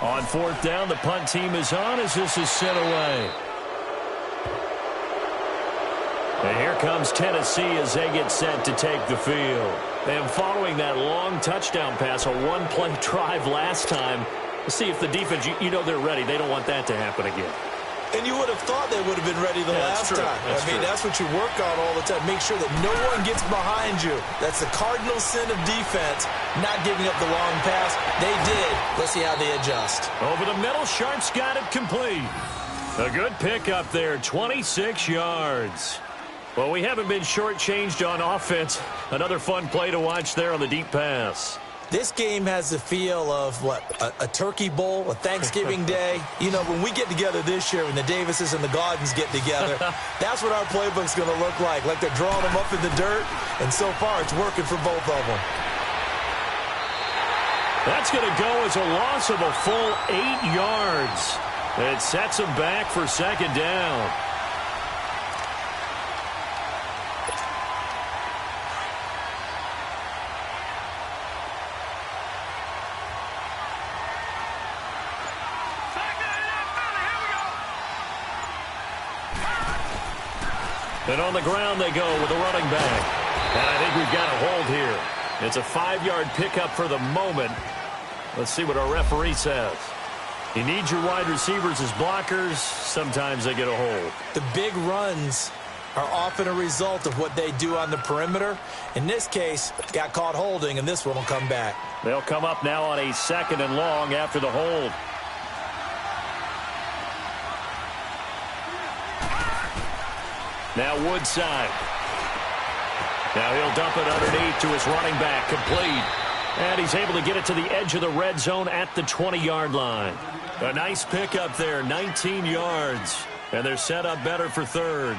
On 4th down, the punt team is on as this is sent away. And here comes Tennessee as they get set to take the field. And following that long touchdown pass, a one-play drive last time, see if the defense, you know they're ready. They don't want that to happen again. And you would have thought they would have been ready the last time. That's what you work on all the time. Make sure that no one gets behind you. That's the cardinal sin of defense, not giving up the long pass. They did. Let's see how they adjust. Over the middle, Sharp's got it complete. A good pickup there, 26 yards. Well, we haven't been shortchanged on offense. Another fun play to watch there on the deep pass. This game has the feel of, a turkey bowl, a Thanksgiving day. You know, when we get together this year, when the Davises and the Gardens get together, that's what our playbook's going to look like they're drawing them up in the dirt, and so far it's working for both of them. That's going to go as a loss of a full 8 yards. It sets them back for 2nd down. And on the ground they go with a running back. And I think we've got a hold here. It's a 5-yard pickup for the moment. Let's see what our referee says. You need your wide receivers as blockers. Sometimes they get a hold. The big runs are often a result of what they do on the perimeter. In this case, got caught holding, and this one will come back. They'll come up now on a 2nd and long after the hold. Now Woodside. Now he'll dump it underneath to his running back, complete. And he's able to get it to the edge of the red zone at the 20-yard line. A nice pickup there, 19 yards. And they're set up better for 3rd.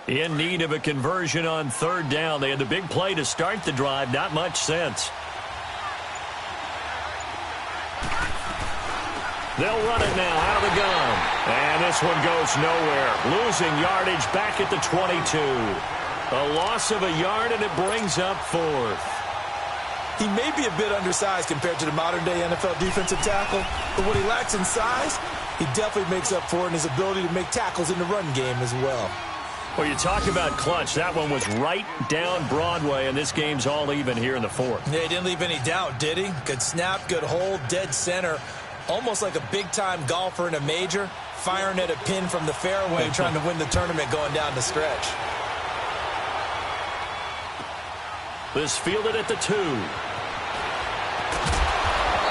In need of a conversion on third down. They had the big play to start the drive. Not much sense. They'll run it now out of the gun. And this one goes nowhere. Losing yardage back at the 22. A loss of a yard, and it brings up fourth. He may be a bit undersized compared to the modern-day NFL defensive tackle, but what he lacks in size, he definitely makes up for in his ability to make tackles in the run game as well. Well, you talk about clutch. That one was right down Broadway, and this game's all even here in the fourth. Yeah, he didn't leave any doubt, did he? Good snap, good hold, dead center. Almost like a big-time golfer in a major, firing at a pin from the fairway, trying to win the tournament going down the stretch. This fielded at the 2.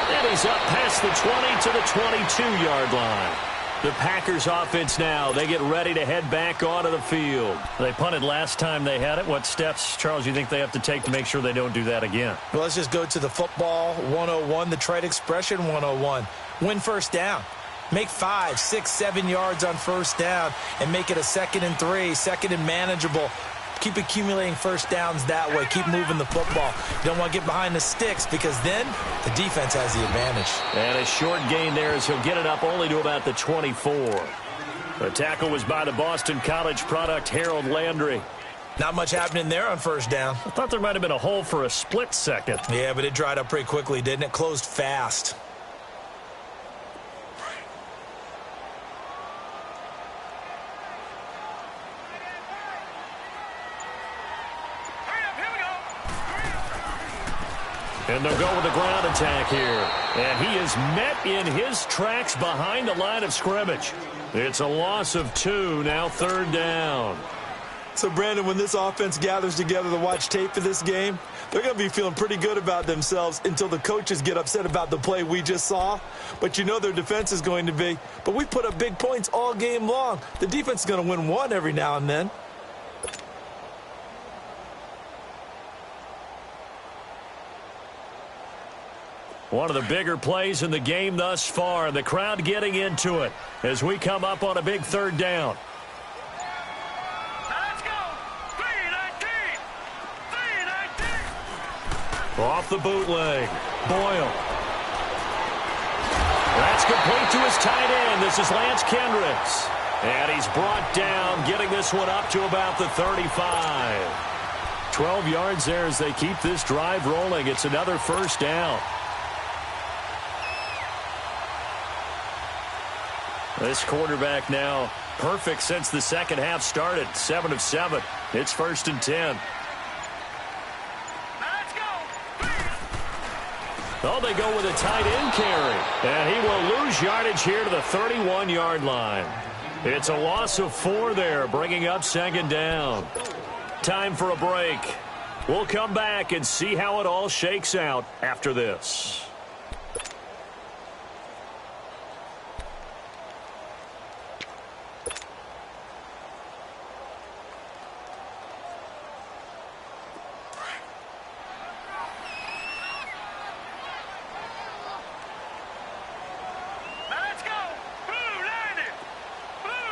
And he's up past the 20 to the 22-yard line. The Packers offense now, they get ready to head back onto the field. They punted last time they had it. What steps, Charles, you think they have to take to make sure they don't do that again? Well, let's just go to the football 101, the trade expression 101. Win first down. Make 5, 6, 7 yards on first down and make it a 2nd and 3, 2nd and manageable. Keep accumulating first downs that way. Keep moving the football. You don't want to get behind the sticks because then the defense has the advantage. And a short gain there as he'll get it up only to about the 24. The tackle was by the Boston College product, Harold Landry. Not much happening there on first down. I thought there might have been a hole for a split second. Yeah, but it dried up pretty quickly, didn't it? Closed fast. And they'll go with the ground attack here. And he is met in his tracks behind the line of scrimmage. It's a loss of 2, now third down. So, Brandon, when this offense gathers together to watch tape for this game, they're going to be feeling pretty good about themselves until the coaches get upset about the play we just saw. But you know their defense is going to be. But we put up big points all game long. The defense is going to win one every now and then. One of the bigger plays in the game thus far. The crowd getting into it as we come up on a big third down. Let's go. 3-19. 3-19. Off the bootleg. Boyle. That's complete to his tight end. This is Lance Kendricks. And he's brought down, getting this one up to about the 35. 12 yards there as they keep this drive rolling. It's another first down. This quarterback now perfect since the second half started. 7 of 7. It's 1st and 10. Let's go. Oh, they go with a tight end carry. And he will lose yardage here to the 31-yard line. It's a loss of 4 there, bringing up 2nd down. Time for a break. We'll come back and see how it all shakes out after this. Let's go. Blue 90. Blue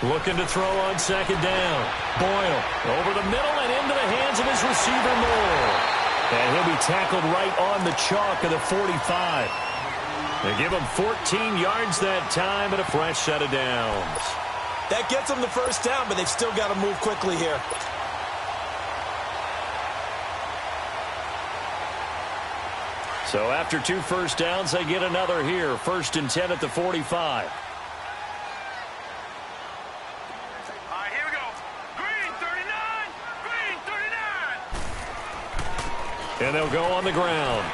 90. Looking to throw on 2nd down. Boyle over the middle and into the hands of his receiver Moore. And he'll be tackled right on the chalk of the 45. They give him 14 yards that time and a fresh set of downs. That gets them the first down, but they've still got to move quickly here. So after 2 first downs, they get another here. 1st and 10 at the 45. All right, here we go. Green 39. Green 39. And they'll go on the ground.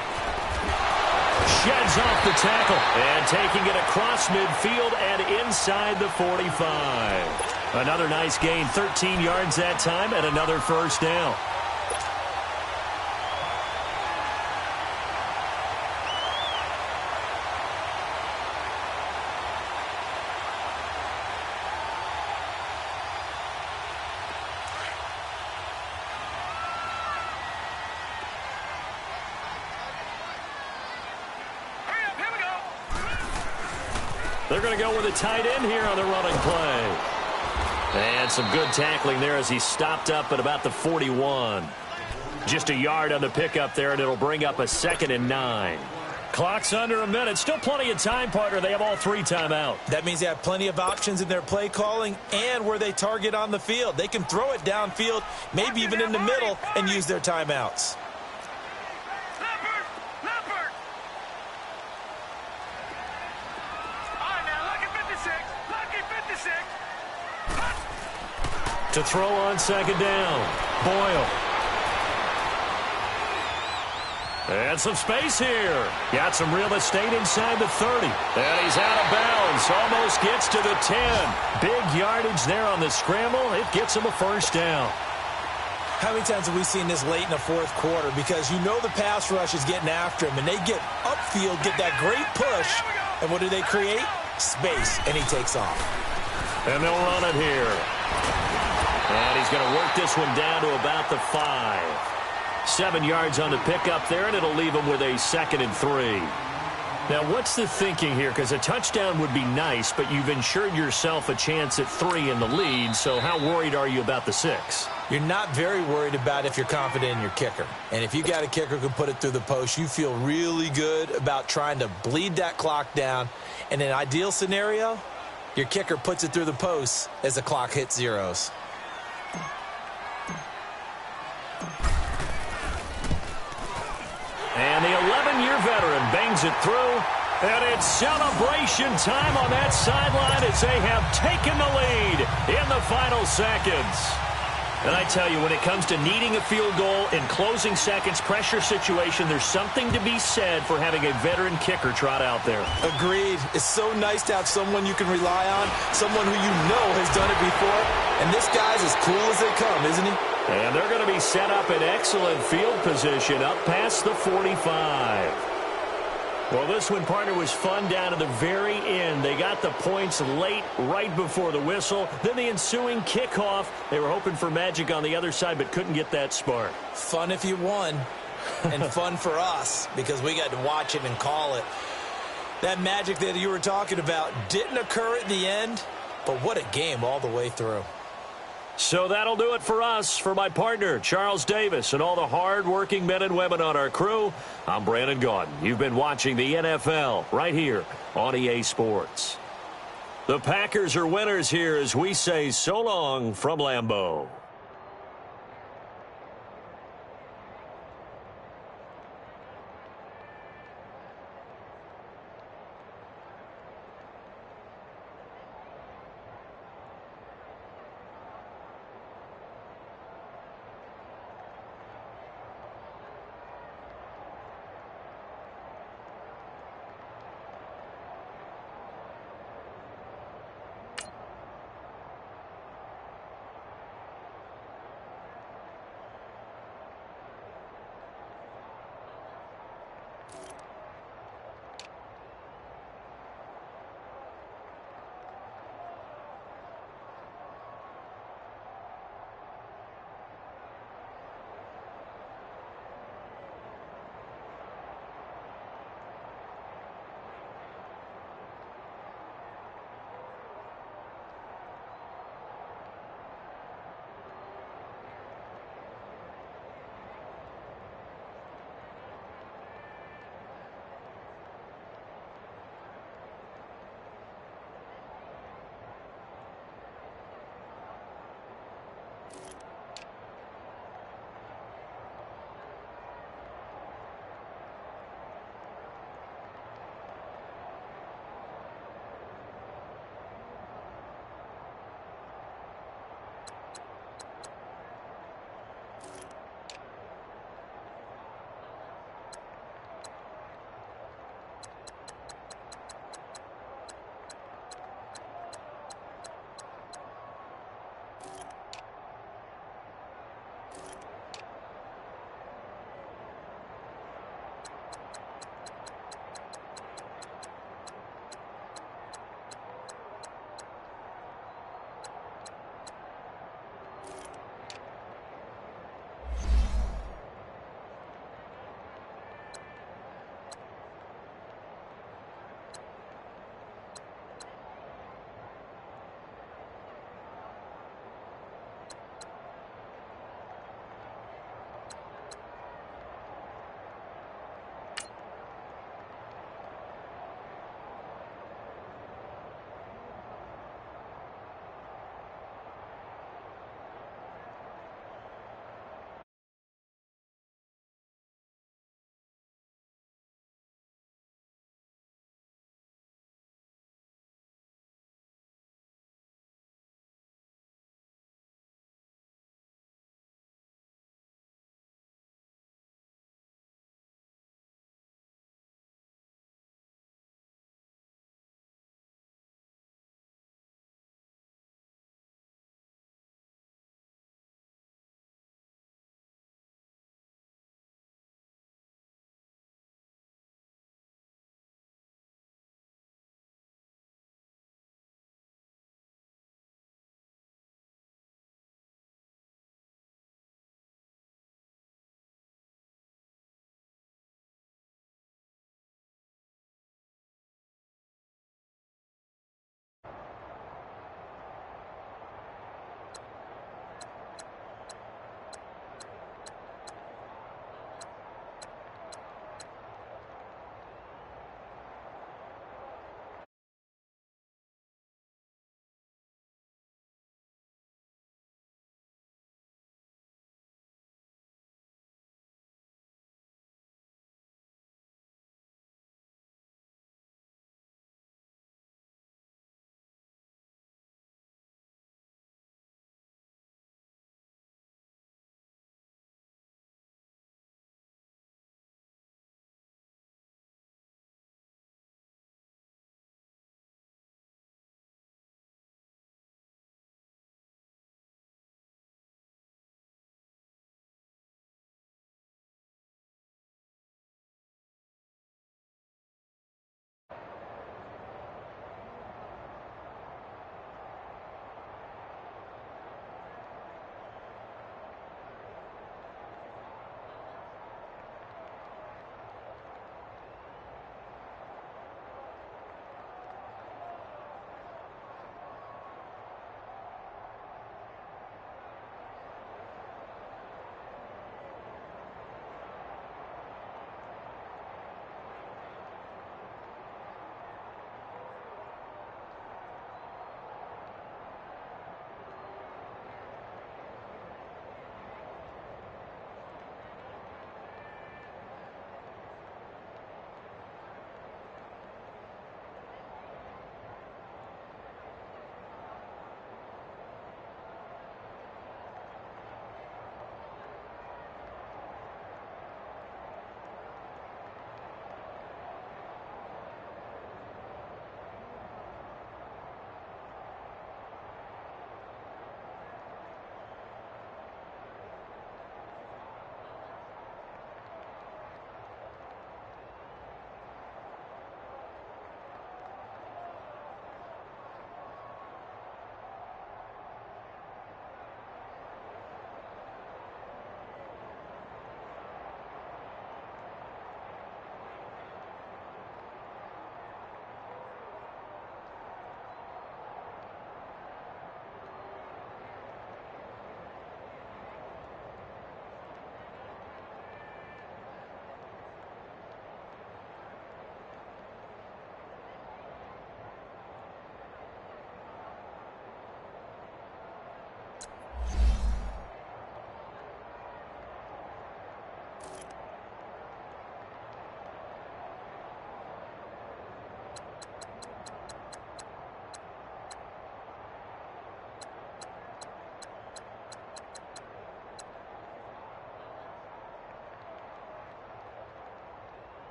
Sheds off the tackle. And taking it across midfield and inside the 45. Another nice gain. 13 yards that time and another first down. They're going to go with a tight end here on the running play. And some good tackling there as he stopped up at about the 41. Just a yard on the pickup there, and it'll bring up a 2nd and 9. Clock's under a minute. Still plenty of time, partner. They have all 3 timeouts. That means they have plenty of options in their play calling and where they target on the field. They can throw it downfield, maybe even in the middle, and use their timeouts. Leopard! All right, now, lucky 56. Lucky 56. To throw on 2nd down. Boyle. And some space here. Got some real estate inside the 30. And he's out of bounds. Almost gets to the 10. Big yardage there on the scramble. It gets him a 1st down. How many times have we seen this late in the 4th quarter? Because you know the pass rush is getting after him, and they get upfield, get that great push, and what do they create? Space, and he takes off. And they'll run it here. And he's going to work this one down to about the 5. 7 yards on the pickup there, and it'll leave him with a 2nd and 3. Now, what's the thinking here? Because a touchdown would be nice, but you've ensured yourself a chance at 3 in the lead, so how worried are you about the 6? You're not very worried about if you're confident in your kicker. And if you got a kicker who can put it through the post, you feel really good about trying to bleed that clock down. In an ideal scenario, your kicker puts it through the post as the clock hits zeros. And the 11-year veteran bangs it through. And it's celebration time on that sideline as they have taken the lead in the final seconds. And I tell you, when it comes to needing a field goal in closing seconds, pressure situation, there's something to be said for having a veteran kicker trot out there. Agreed. It's so nice to have someone you can rely on, someone who you know has done it before. And this guy's as cool as they come, isn't he? And they're going to be set up in excellent field position up past the 45. Well, this one, partner, was fun down to the very end. They got the points late, right before the whistle. Then the ensuing kickoff. They were hoping for magic on the other side, but couldn't get that spark. Fun if you won, and fun for us because we got to watch it and call it. That magic that you were talking about didn't occur at the end, but what a game all the way through. So that'll do it for us. For my partner, Charles Davis, and all the hard-working men and women on our crew, I'm Brandon Gaudin. You've been watching the NFL right here on EA Sports. The Packers are winners here as we say so long from Lambeau.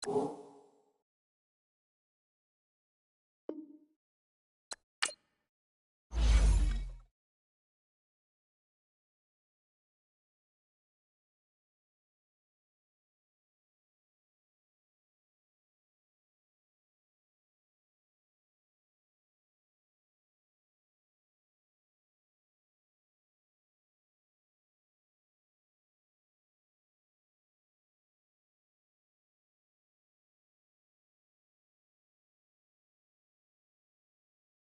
you.